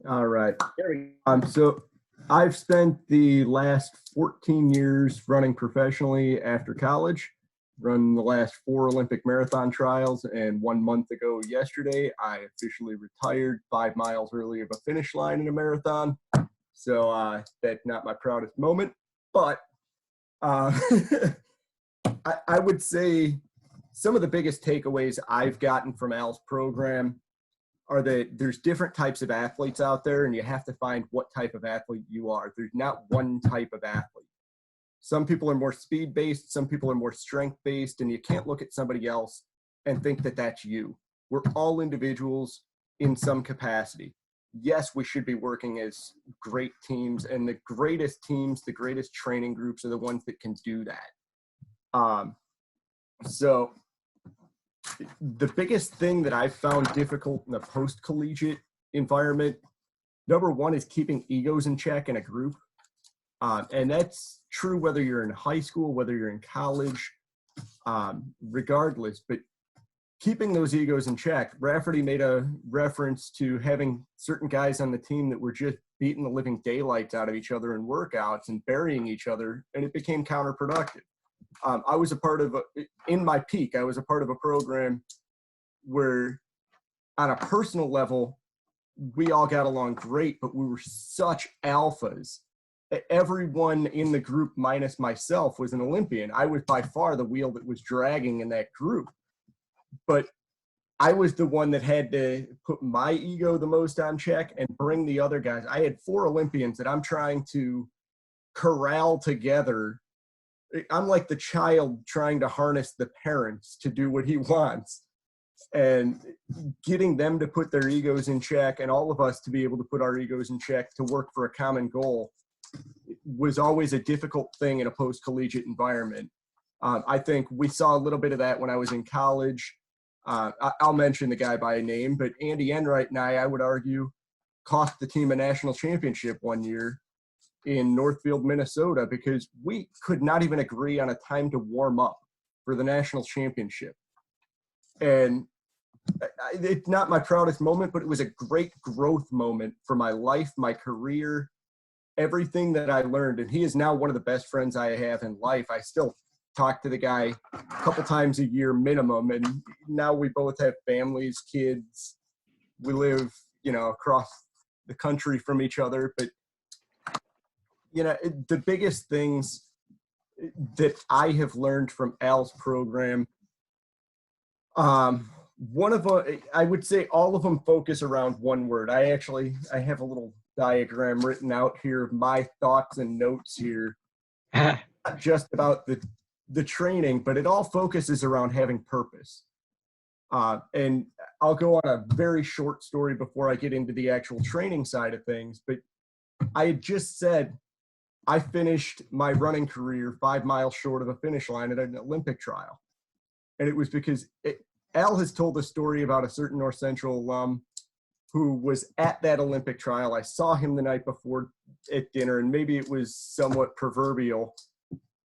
All right. There we So I've spent the last 14 years running professionally after college. Run the last 4 Olympic marathon trials, and 1 month ago yesterday, I officially retired 5 miles early of a finish line in a marathon. So that's not my proudest moment, but I would say some of the biggest takeaways I've gotten from Al's program are that there's different types of athletes out there, and you have to find what type of athlete you are. There's not one type of athlete. Some people are more speed-based, some people are more strength-based, and you can't look at somebody else and think that that's you. We're all individuals in some capacity. Yes, we should be working as great teams, and the greatest teams, the greatest training groups are the ones that can do that. So the biggest thing that I've found difficult in the post-collegiate environment, number one, is keeping egos in check in a group. And that's true whether you're in high school, whether you're in college, regardless. But keeping those egos in check, Rafferty made a reference to having certain guys on the team that were just beating the living daylights out of each other in workouts and burying each other, and it became counterproductive. I was a part of, in my peak, I was a part of a program where on a personal level, we all got along great, but we were such alphas. Everyone in the group minus myself was an Olympian. I was by far the wheel that was dragging in that group. But I was the one that had to put my ego the most on check and bring the other guys. I had 4 Olympians that I'm trying to corral together. I'm like the child trying to harness the parents to do what he wants, and getting them to put their egos in check and all of us to be able to put our egos in check to work for a common goal was always a difficult thing in a post-collegiate environment. I think we saw a little bit of that when I was in college. I'll mention the guy by name, but Andy Enright and I would argue, cost the team a national championship one year in Northfield, Minnesota, because we could not even agree on a time to warm up for the national championship. And it's not my proudest moment, but it was a great growth moment for my life, my career, everything that I learned. And he is now one of the best friends I have in life. I still talk to the guy a couple times a year minimum. And now we both have families, kids. We live, across the country from each other. But, the biggest things that I have learned from Al's program, one of them, I would say all of them focus around one word. I have a little diagram written out here of my thoughts and notes here, not just about the training, but it all focuses around having purpose. And I'll go on a very short story before I get into the actual training side of things. But I had just said I finished my running career 5 miles short of a finish line at an Olympic trial. And it was because Al has told a story about a certain North Central alum who was at that Olympic trial. I saw him the night before at dinner, and maybe it was somewhat proverbial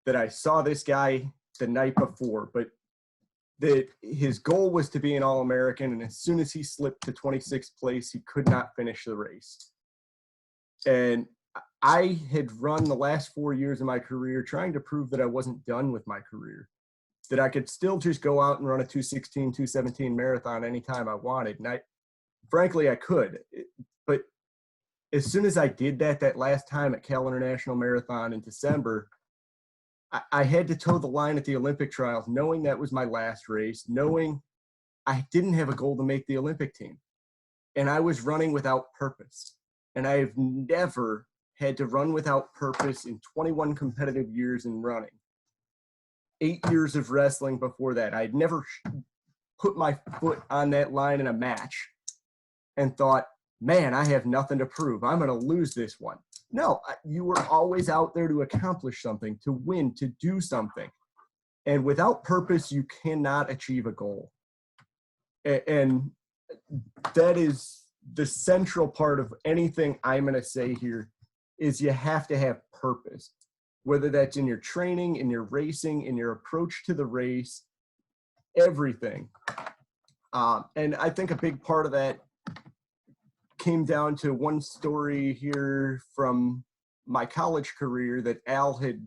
that I saw this guy the night before, but that his goal was to be an All-American, and as soon as he slipped to 26th place, he could not finish the race. And I had run the last 4 years of my career trying to prove that I wasn't done with my career, that I could still just go out and run a 2:16, 2:17 marathon anytime I wanted. And frankly, I could. But as soon as I did that last time at Cal International Marathon in December, I had to toe the line at the Olympic trials, knowing that was my last race, knowing I didn't have a goal to make the Olympic team. And I was running without purpose. And I have never had to run without purpose in 21 competitive years in running. 8 years of wrestling before that. I'd never put my foot on that line in a match and thought, man, I have nothing to prove. I'm going to lose this one. No, you were always out there to accomplish something, to win, to do something. And without purpose, you cannot achieve a goal. And that is the central part of anything I'm going to say here, is you have to have purpose, whether that's in your training, in your racing, in your approach to the race, everything. And I think a big part of that came down to one story here from my college career that Al had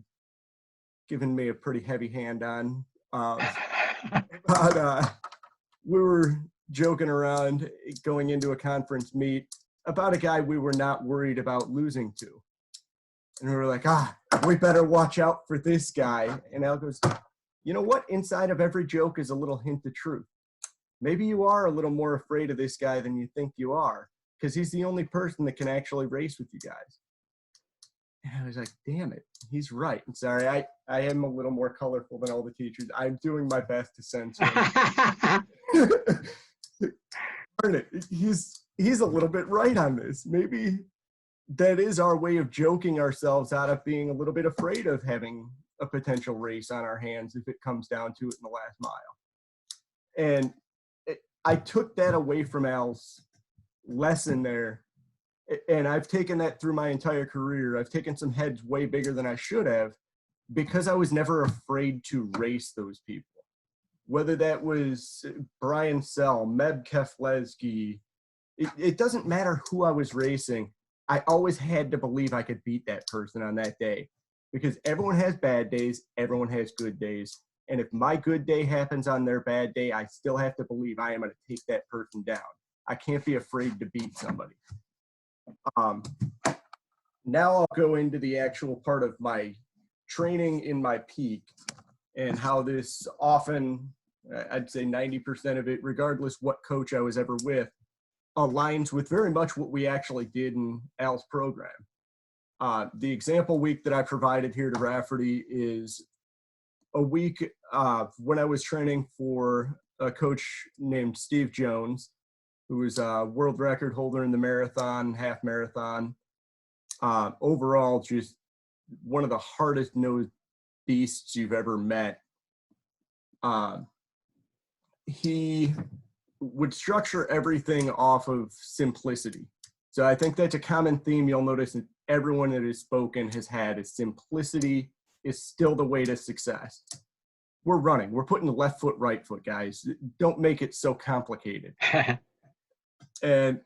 given me a pretty heavy hand on. But we were joking around going into a conference meet about a guy we were not worried about losing to. And we were like, we better watch out for this guy. And Al goes, you know what? Inside of every joke is a little hint of truth. Maybe you are a little more afraid of this guy than you think you are, because he's the only person that can actually race with you guys. And I was like, damn it, he's right. I'm sorry, I am a little more colorful than all the teachers. I'm doing my best to censor him. Darn it, he's a little bit right on this. Maybe that is our way of joking ourselves out of being a little bit afraid of having a potential race on our hands if it comes down to it in the last mile. And I took that away from Al's lesson there, and I've taken that through my entire career. I've taken some heads way bigger than I should have, because I was never afraid to race those people. Whether that was Brian Sell, Meb Keflezgy, it doesn't matter who I was racing. I always had to believe I could beat that person on that day, because everyone has bad days, everyone has good days. And if my good day happens on their bad day, I still have to believe I am going to take that person down. I can't be afraid to beat somebody. Now I'll go into the actual part of my training in my peak and how this often, I'd say 90% of it, regardless what coach I was ever with, aligns with very much what we actually did in Al's program. The example week that I provided here to Rafferty is a week when I was training for a coach named Steve Jones, who was a world record holder in the marathon, half marathon. Overall, just one of the hardest nosed beasts you've ever met. He would structure everything off of simplicity. So I think that's a common theme you'll notice that everyone that has spoken has had, is simplicity is still the way to success. We're running. We're putting left foot, right foot, guys. Don't make it so complicated. And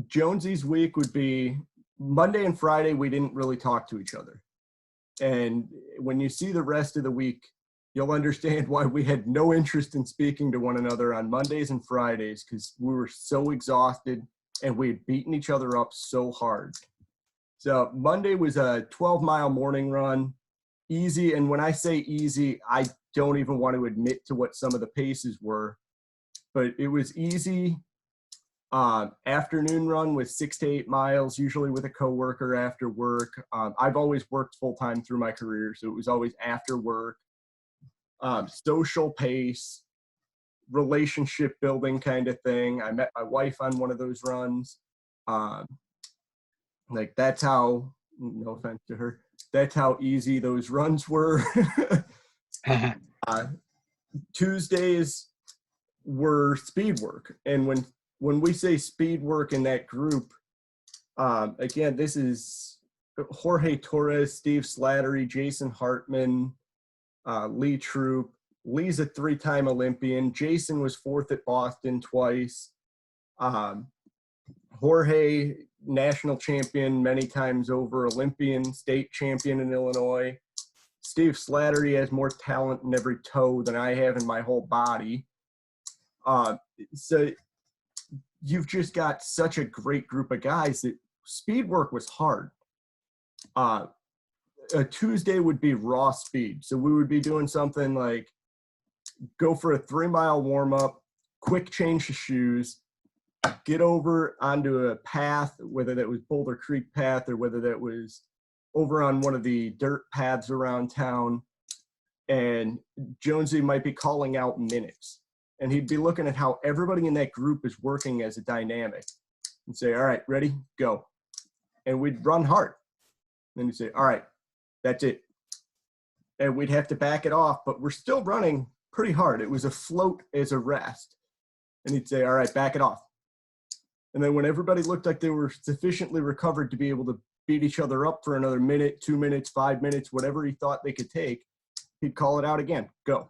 Jonesy's week would be Monday and Friday, we didn't really talk to each other. And when you see the rest of the week, you'll understand why we had no interest in speaking to one another on Mondays and Fridays, because we were so exhausted and we had beaten each other up so hard. So Monday was a 12-mile morning run, easy. And when I say easy, I don't even want to admit to what some of the paces were, but it was easy. Afternoon run with 6 to 8 miles, usually with a coworker after work. I've always worked full-time through my career, so it was always after work. Social pace, relationship building kind of thing. I met my wife on one of those runs. Like that's how, no offense to her, that's how easy those runs were. Tuesdays were speed work. And when we say speed work in that group, again, this is Jorge Torres, Steve Slattery, Jason Hartman, Lee Troop. Lee's a 3-time Olympian. Jason was 4th at Boston twice. Jorge, national champion many times over, Olympian, state champion in Illinois. Steve Slattery has more talent in every toe than I have in my whole body. So you've just got such a great group of guys that speed work was hard. A Tuesday would be raw speed. So we would be doing something like go for a 3-mile warm-up, quick change of shoes, get over onto a path, whether that was Boulder Creek path or whether that was over on one of the dirt paths around town, and Jonesy might be calling out minutes. And he'd be looking at how everybody in that group is working as a dynamic and say, all right, ready, go. And we'd run hard. Then he'd say, all right, that's it. And we'd have to back it off, but we're still running pretty hard. It was a float as a rest. And he'd say, all right, back it off. And then when everybody looked like they were sufficiently recovered to be able to beat each other up for another minute, 2 minutes, 5 minutes, whatever he thought they could take, he'd call it out again, go.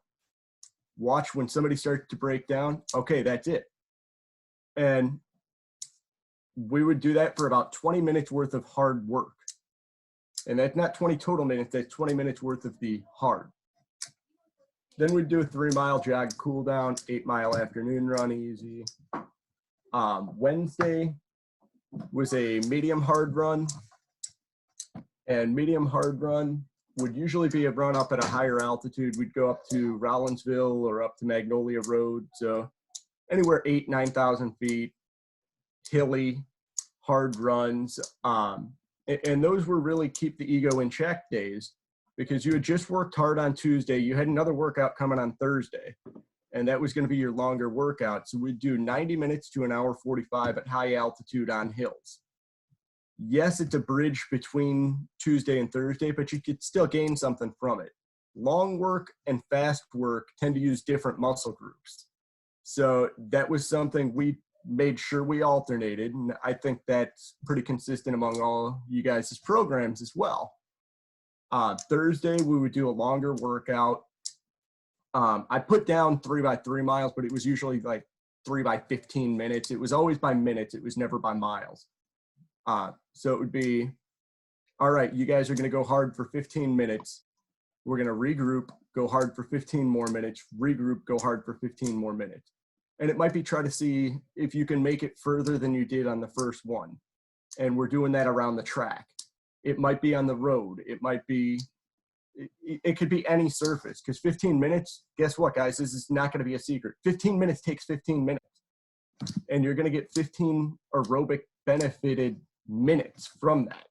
Watch when somebody starts to break down, okay, that's it. And we would do that for about 20 minutes worth of hard work. And that's not 20 total minutes, that's 20 minutes worth of the hard. Then we'd do a 3-mile jog, cool down, 8-mile afternoon run, easy. Wednesday was a medium hard run. And medium hard run would usually be a run up at a higher altitude. We'd go up to Rollinsville or up to Magnolia Road. So anywhere 8,000, 9,000 feet, hilly, hard runs. And those were really keep the ego in check days, because you had just worked hard on Tuesday. You had another workout coming on Thursday, and that was going to be your longer workout. So we'd do 90 minutes to an hour 45 at high altitude on hills. Yes, it's a bridge between Tuesday and Thursday, but you could still gain something from it. Long work and fast work tend to use different muscle groups. So that was something we made sure we alternated. And I think that's pretty consistent among all you guys' programs as well. Thursday, we would do a longer workout. I put down 3 by 3 miles, but it was usually like 3 by 15 minutes. It was always by minutes. It was never by miles. So it would be, all right, you guys are going to go hard for 15 minutes. We're going to regroup, go hard for 15 more minutes, regroup, go hard for 15 more minutes. And it might be try to see if you can make it further than you did on the first one. And we're doing that around the track. It might be on the road. It might be, it could be any surface, because 15 minutes, guess what, guys? This is not going to be a secret. 15 minutes takes 15 minutes. And you're going to get 15 aerobic benefited minutes from that.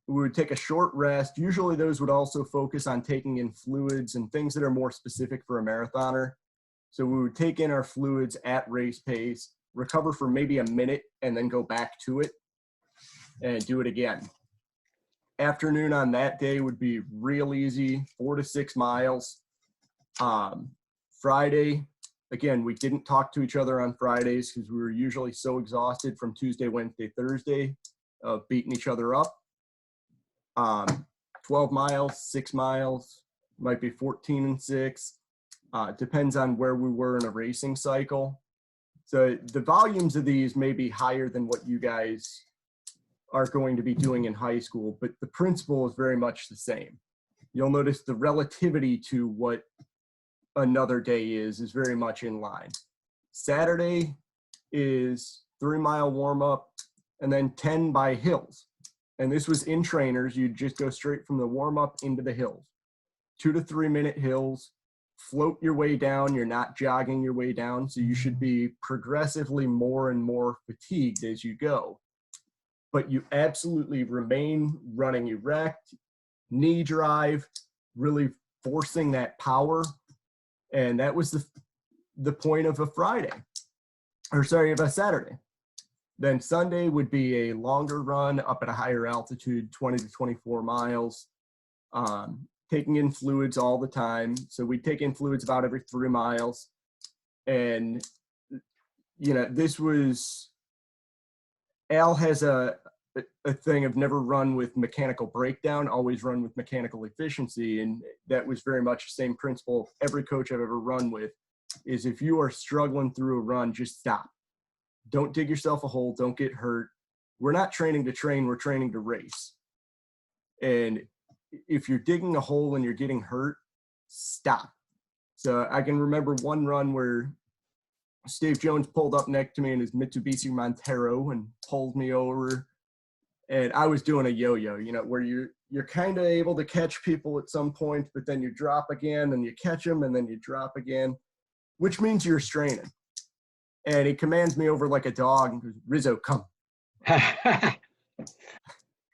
We would take a short rest. Usually those would also focus on taking in fluids and things that are more specific for a marathoner. So we would take in our fluids at race pace, recover for maybe a minute, and then go back to it and do it again. Afternoon on that day would be real easy, 4 to 6 miles. Friday, again, we didn't talk to each other on Fridays because we were usually so exhausted from Tuesday, Wednesday, Thursday of beating each other up. 12 miles, 6 miles, might be 14 and 6. Depends on where we were in a racing cycle. So the volumes of these may be higher than what you guys are going to be doing in high school, but the principle is very much the same. You'll notice the relativity to what another day is very much in line. Saturday is 3-mile warm up and then 10 by hills. And this was in trainers. You'd just go straight from the warm up into the hills. 2 to 3 minute hills, float your way down. You're not jogging your way down. So you should be progressively more and more fatigued as you go. But you absolutely remain running erect, knee drive, really forcing that power And that was the point of a Saturday. Then Sunday would be a longer run up at a higher altitude, 20 to 24 miles, taking in fluids all the time. So we'd take in fluids about every 3 miles. And, this was, Al has a thing of never run with mechanical breakdown, always run with mechanical efficiency. And that was very much the same principle every coach I've ever run with is if you are struggling through a run, just stop. Don't dig yourself a hole. Don't get hurt. We're not training to train. We're training to race. And if you're digging a hole and you're getting hurt, stop. So I can remember one run where Steve Jones pulled up next to me in his Mitsubishi Montero and pulled me over. And I was doing a yo-yo, where you're kind of able to catch people at some point, but then you drop again and you catch them and then you drop again, which means you're straining. And he commands me over like a dog and goes, "Rizzo, come."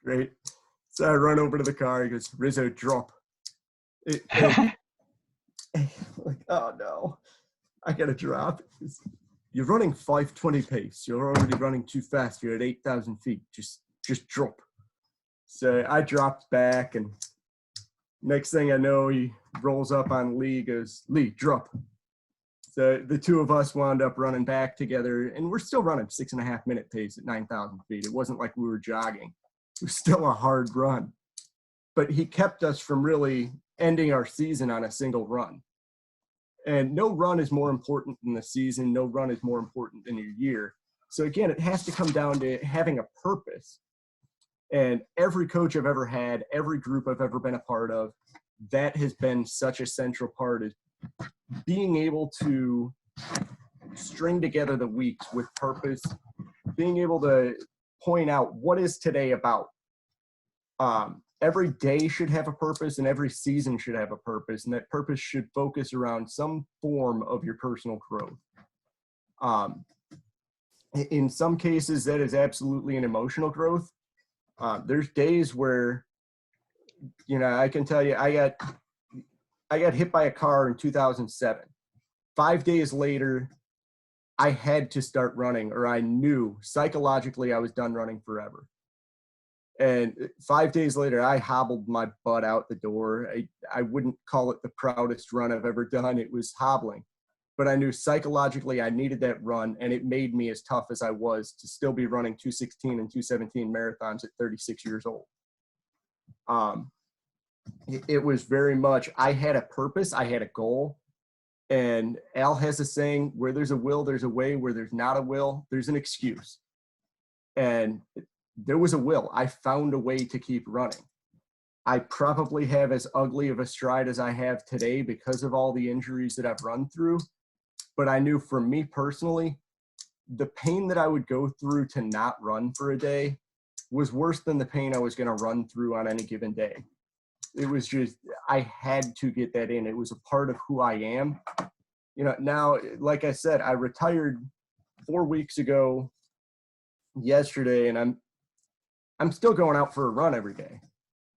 Great. So I run over to the car. He goes, "Rizzo, drop." Like, oh no, I got to drop. You're running 5:20 pace. You're already running too fast. You're at 8,000 feet. Just drop. So I dropped back, and next thing I know, he rolls up on Lee, goes, "Lee, drop." So the two of us wound up running back together, and we're still running 6.5 minute pace at 9,000 feet. It wasn't like we were jogging. It was still a hard run. But he kept us from really ending our season on a single run. And no run is more important than the season. No run is more important than your year. So again, it has to come down to having a purpose. And every coach I've ever had, every group I've ever been a part of, that has been such a central part is being able to string together the weeks with purpose, being able to point out what is today about. Every day should have a purpose and every season should have a purpose, and that purpose should focus around some form of your personal growth. In some cases, that is absolutely an emotional growth. There's days where, I can tell you, I got hit by a car in 2007. 5 days later, I had to start running, or I knew psychologically I was done running forever. And 5 days later, I hobbled my butt out the door. I wouldn't call it the proudest run I've ever done. It was hobbling. But I knew psychologically I needed that run, and it made me as tough as I was to still be running 2:16 and 2:17 marathons at 36 years old. It was very much, I had a purpose, I had a goal. And Al has a saying, where there's a will, there's a way. Where there's not a will, there's an excuse. And there was a will. I found a way to keep running. I probably have as ugly of a stride as I have today because of all the injuries that I've run through. But I knew for me personally, the pain that I would go through to not run for a day was worse than the pain I was going to run through on any given day. It was just, I had to get that in. It was a part of who I am. Now, like I said, I retired 4 weeks ago yesterday, and I'm still going out for a run every day.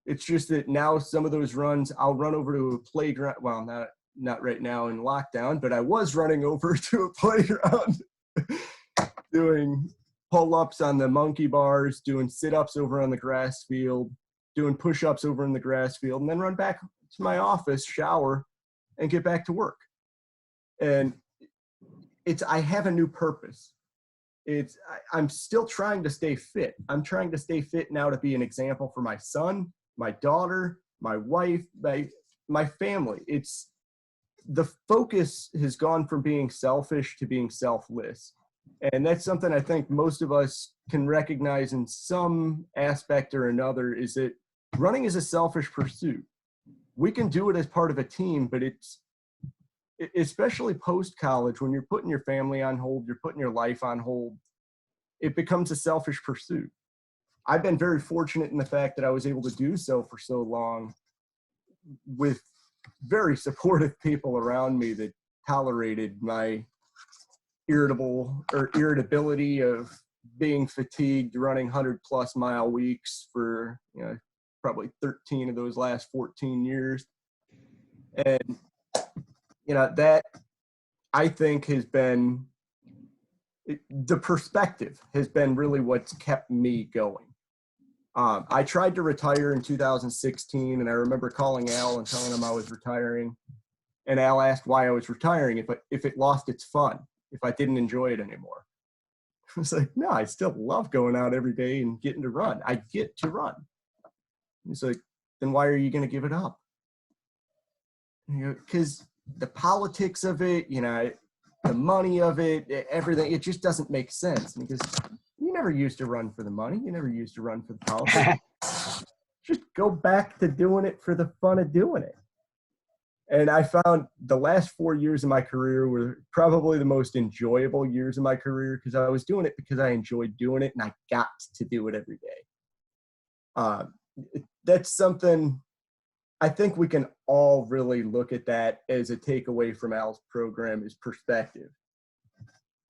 It's just that now some of those runs, I'll run over to a playground. Well, not right now in lockdown, but I was running over to a playground doing pull-ups on the monkey bars, doing sit-ups over on the grass field, doing push-ups over in the grass field, and then run back to my office, shower, and get back to work. And I have a new purpose. I'm still trying to stay fit. I'm trying to stay fit now to be an example for my son, my daughter, my wife, my family. The focus has gone from being selfish to being selfless. And that's something I think most of us can recognize in some aspect or another, is that running is a selfish pursuit. We can do it as part of a team, but it's, especially post-college, when you're putting your family on hold, you're putting your life on hold, it becomes a selfish pursuit. I've been very fortunate in the fact that I was able to do so for so long with very supportive people around me that tolerated my irritability of being fatigued, running 100+ mile weeks for, probably 13 of those last 14 years. And, that I think has been the perspective has been really what's kept me going. I tried to retire in 2016, and I remember calling Al and telling him I was retiring. And Al asked why I was retiring, if it lost its fun, if I didn't enjoy it anymore. I was like, no, I still love going out every day and getting to run. I get to run. He's like, then why are you going to give it up? Because the politics of it, the money of it, everything, it just doesn't make sense. Because you never used to run for the money. You never used to run for the politics. Just go back to doing it for the fun of doing it. And I found the last 4 years of my career were probably the most enjoyable years of my career because I was doing it because I enjoyed doing it and I got to do it every day. That's something I think we can all really look at that as a takeaway from Al's program is perspective.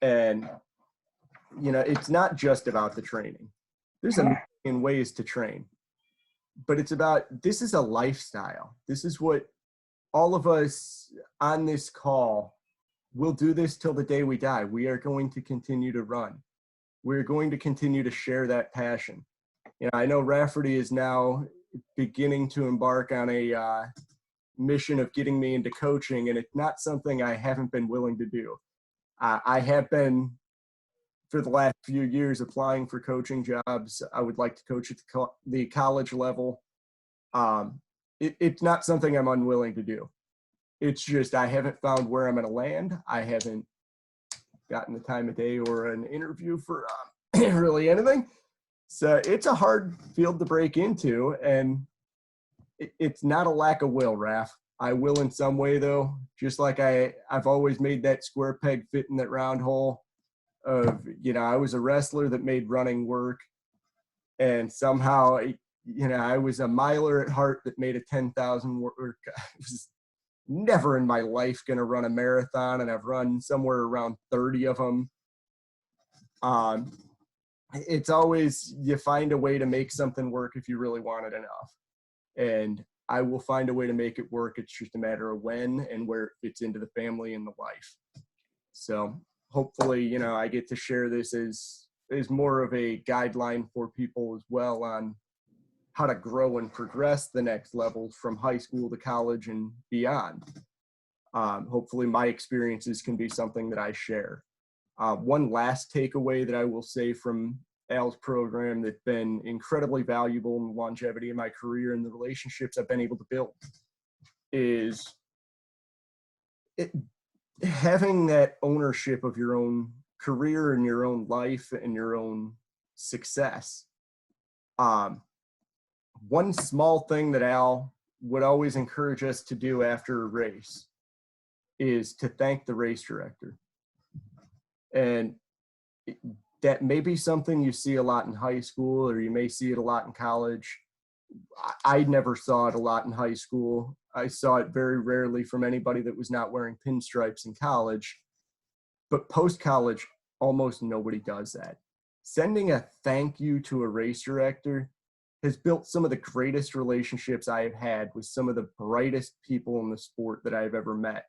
And, it's not just about the training. There's a million ways to train, but it's about, this is a lifestyle. This is what all of us on this call will do this till the day we die. We are going to continue to run. We're going to continue to share that passion. I know Rafferty is now beginning to embark on a mission of getting me into coaching, and it's not something I haven't been willing to do. I have been, for the last few years, applying for coaching jobs. I would like to coach at the college level. It's not something I'm unwilling to do. It's just I haven't found where I'm going to land. I haven't gotten the time of day or an interview for really anything. So it's a hard field to break into, and it's not a lack of will, Raf. I will in some way, though, just like I've always made that square peg fit in that round hole of, I was a wrestler that made running work, and somehow I was a miler at heart that made a 10,000 work. I was never in my life going to run a marathon, and I've run somewhere around 30 of them. It's always, you find a way to make something work if you really want it enough. And I will find a way to make it work. It's just a matter of when and where it fits into the family and the life. So hopefully, I get to share this as more of a guideline for people as well on how to grow and progress the next levels from high school to college and beyond. Hopefully my experiences can be something that I share. One last takeaway that I will say from Al's program that's been incredibly valuable in the longevity of my career and the relationships I've been able to build is having that ownership of your own career and your own life and your own success. One small thing that Al would always encourage us to do after a race is to thank the race director. And that may be something you see a lot in high school, or you may see it a lot in college. I never saw it a lot in high school. I saw it very rarely from anybody that was not wearing pinstripes in college. But post-college, almost nobody does that. Sending a thank you to a race director has built some of the greatest relationships I have had with some of the brightest people in the sport that I've ever met.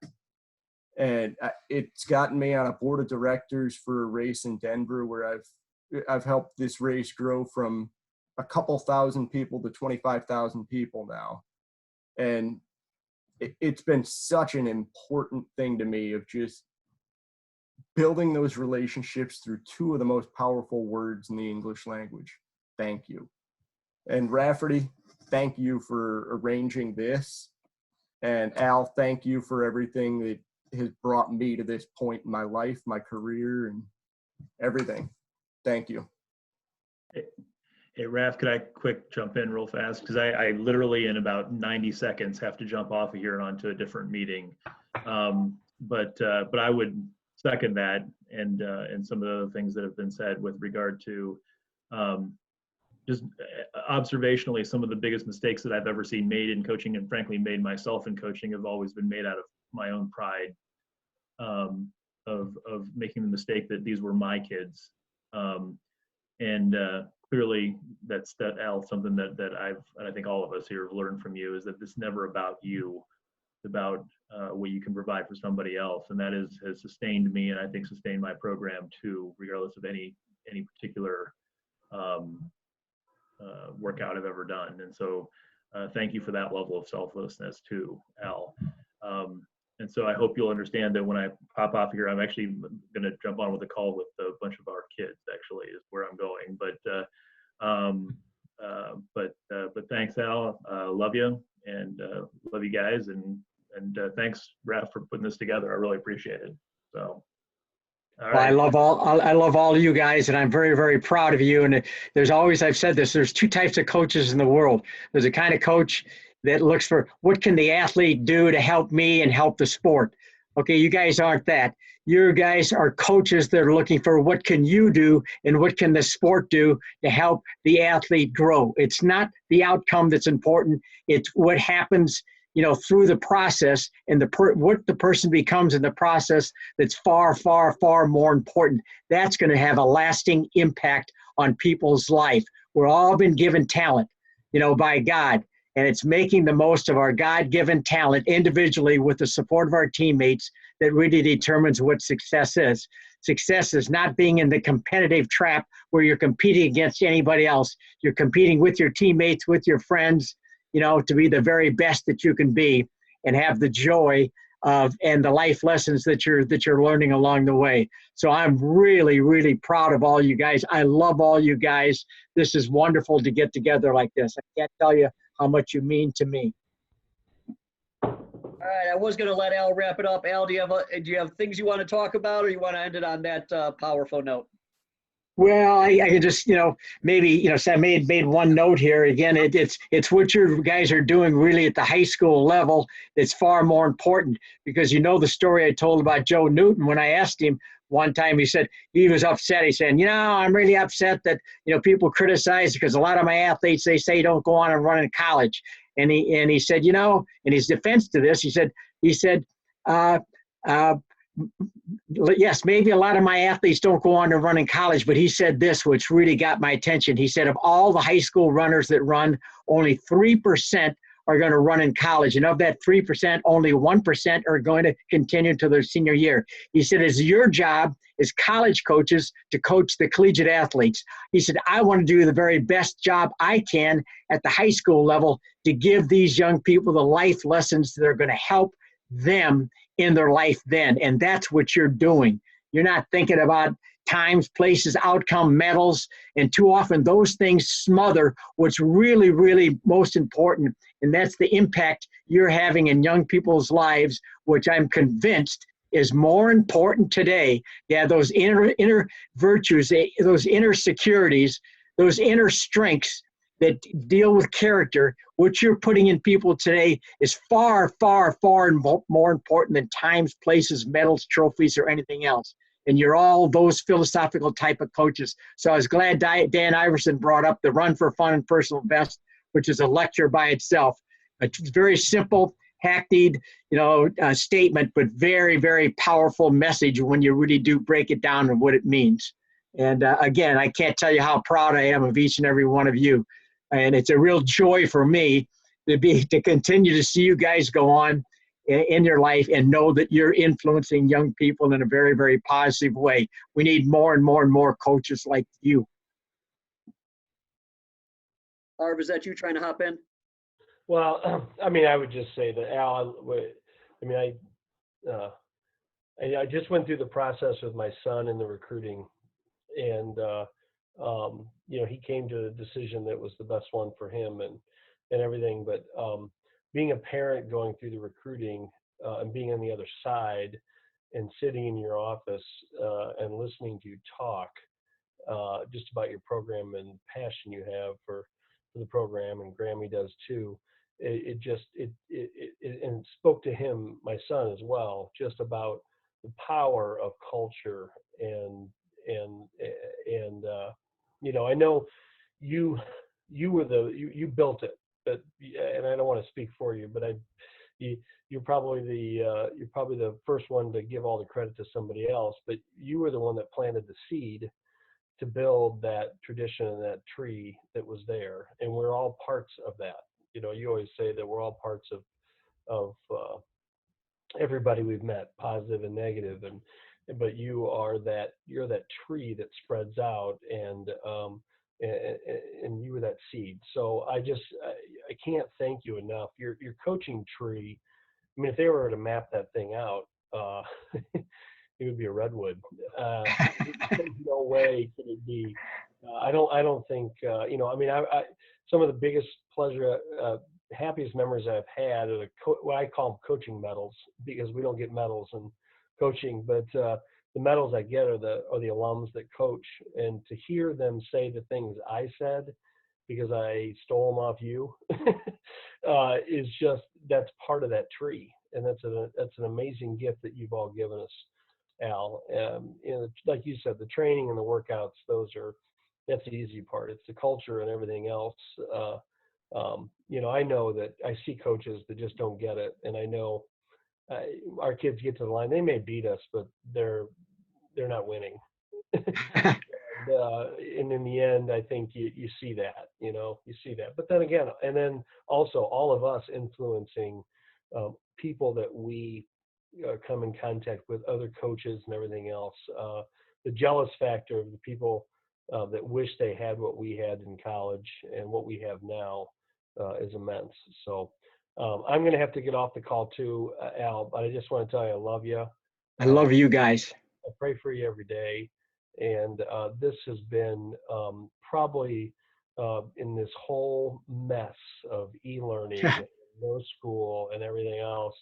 And it's gotten me on a board of directors for a race in Denver where I've helped this race grow from a couple thousand people to 25,000 people now. And it's been such an important thing to me of just building those relationships through two of the most powerful words in the English language. Thank you. And Rafferty, thank you for arranging this. And Al, thank you for everything that has brought me to this point in my life, my career, and everything. Thank you. Hey, Raf, could I quick jump in real fast? Because I literally in about 90 seconds have to jump off of here and onto a different meeting. But I would second that and some of the other things that have been said with regard to just observationally, some of the biggest mistakes that I've ever seen made in coaching, and frankly made myself in coaching, have always been made out of my own pride of making the mistake that these were my kids. Clearly that's Al, something that I think all of us here have learned from you, is that it's never about you. It's about what you can provide for somebody else, and that has sustained me, and I think sustained my program too, regardless of any particular workout I've ever done. And so thank you for that level of selflessness too, Al. And so I hope you'll understand that when I pop off here, I'm actually going to jump on with a call with a bunch of our kids, actually, is where I'm going. But thanks, Al. Love you, and love you guys. And thanks, Raph, for putting this together. I really appreciate it. So. Well, I love all of you guys, and I'm very, very proud of you. And there's always, I've said this, there's two types of coaches in the world. There's a kind of coach that looks for what can the athlete do to help me and help the sport. Okay, you guys aren't that. You guys are coaches that are looking for what can you do and what can the sport do to help the athlete grow. It's not the outcome that's important. It's what happens, through the process, and what the person becomes in the process that's far, far, far more important. That's going to have a lasting impact on people's life. We're all been given talent, by God, and it's making the most of our God-given talent individually with the support of our teammates that really determines what success is. Success is not being in the competitive trap where you're competing against anybody else. You're competing with your teammates, with your friends, to be the very best that you can be and have the joy of and the life lessons that you're learning along the way. So I'm really, really proud of all you guys. I love all you guys. This is wonderful to get together like this. I can't tell you how much you mean to me. All right, I was going to let Al wrap it up. Al, do you have things you want to talk about, or you want to end it on that powerful note? Well, I can just, maybe, so I made one note here. Again, it's what you guys are doing really at the high school level that's far more important, because the story I told about Joe Newton. When I asked him one time, he said he was upset. He said, I'm really upset that, people criticize because a lot of my athletes, they say don't go on and run in college. And he said, in his defense to this, he said, yes, maybe a lot of my athletes don't go on to run in college, but he said this, which really got my attention. He said, of all the high school runners that run, only 3% are going to run in college. And of that 3%, only 1% are going to continue to their senior year. He said, it's your job as college coaches to coach the collegiate athletes. He said, I want to do the very best job I can at the high school level to give these young people the life lessons that are going to help them in their life then. And that's what you're doing. You're not thinking about times, places, outcome, medals, and too often those things smother what's really, really most important, and that's the impact you're having in young people's lives, which I'm convinced is more important today. Yeah, those inner virtues, those inner securities, those inner strengths that deal with character, what you're putting in people today is far, far, far more important than times, places, medals, trophies, or anything else. And you're all those philosophical type of coaches. So I was glad Dan Iverson brought up the Run for Fun and Personal Best, which is a lecture by itself. A very simple, hackneyed, statement, but very, very powerful message when you really do break it down and what it means. And again, I can't tell you how proud I am of each and every one of you. And it's a real joy for me to continue to see you guys go on in your life and know that you're influencing young people in a very, very positive way. We need more and more and more coaches like you. Harv, is that you trying to hop in? Well, I would just say that Al, I just went through the process with my son in the recruiting, and he came to a decision that was the best one for him and everything. But being a parent going through the recruiting and being on the other side and sitting in your office and listening to you talk just about your program and passion you have for the program, and Grammy does too. It spoke to him, my son as well, just about the power of culture and I know you built it, but and I don't want to speak for you, but you're probably the first one to give all the credit to somebody else, but you were the one that planted the seed to build that tradition and that tree that was there, and we're all parts of that. You always say that we're all parts of everybody we've met, positive and negative, but you're that tree that spreads out, and you were that seed. So I can't thank you enough. Your coaching tree. I mean, if they were to map that thing out, it would be a redwood. There's no way could it be. I don't think. I mean, I some of the biggest pleasure, happiest memories I've had are what I call them coaching medals, because we don't get medals in coaching, but the medals I get are the alums that coach, and to hear them say the things I said because I stole them off you is just, that's part of that tree, and that's an amazing gift that you've all given us, Al. Like you said, the training and the workouts, that's the easy part. It's the culture and everything else. I know that I see coaches that just don't get it, and I know our kids get to the line. They may beat us, but they're not winning. And in the end, I think you see that. You see that. But then again, and then also all of us influencing people that we come in contact with, other coaches and everything else. The jealous factor of the people that wish they had what we had in college and what we have now is immense. So I'm going to have to get off the call too, Al, but I just want to tell you I love you. I love you guys. I pray for you every day. And this has been probably in this whole mess of e-learning, no school and everything else,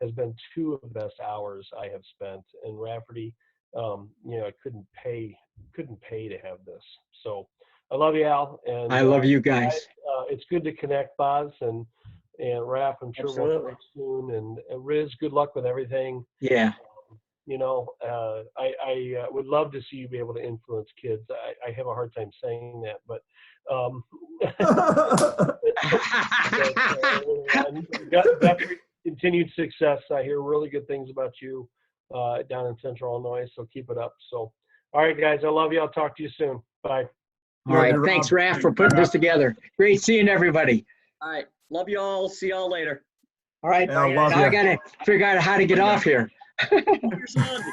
has been two of the best hours I have spent. And Rafferty, I couldn't pay to have this. So I love you, Al. And I love you guys. It's good to connect, Boz and Raf. I'm sure we'll talk soon. And Riz, good luck with everything. Yeah. I would love to see you be able to influence kids. I have a hard time saying that, but Guthrie, continued success. I hear really good things about you down in Central Illinois, so keep it up. So, all right, guys, I love you. I'll talk to you soon. Bye. All right. Thanks, Raf, for putting this togetger. Great seeing everybody. All right. Love you all. See y'all later. All right. Now I got to figure out how to get off here. Your son.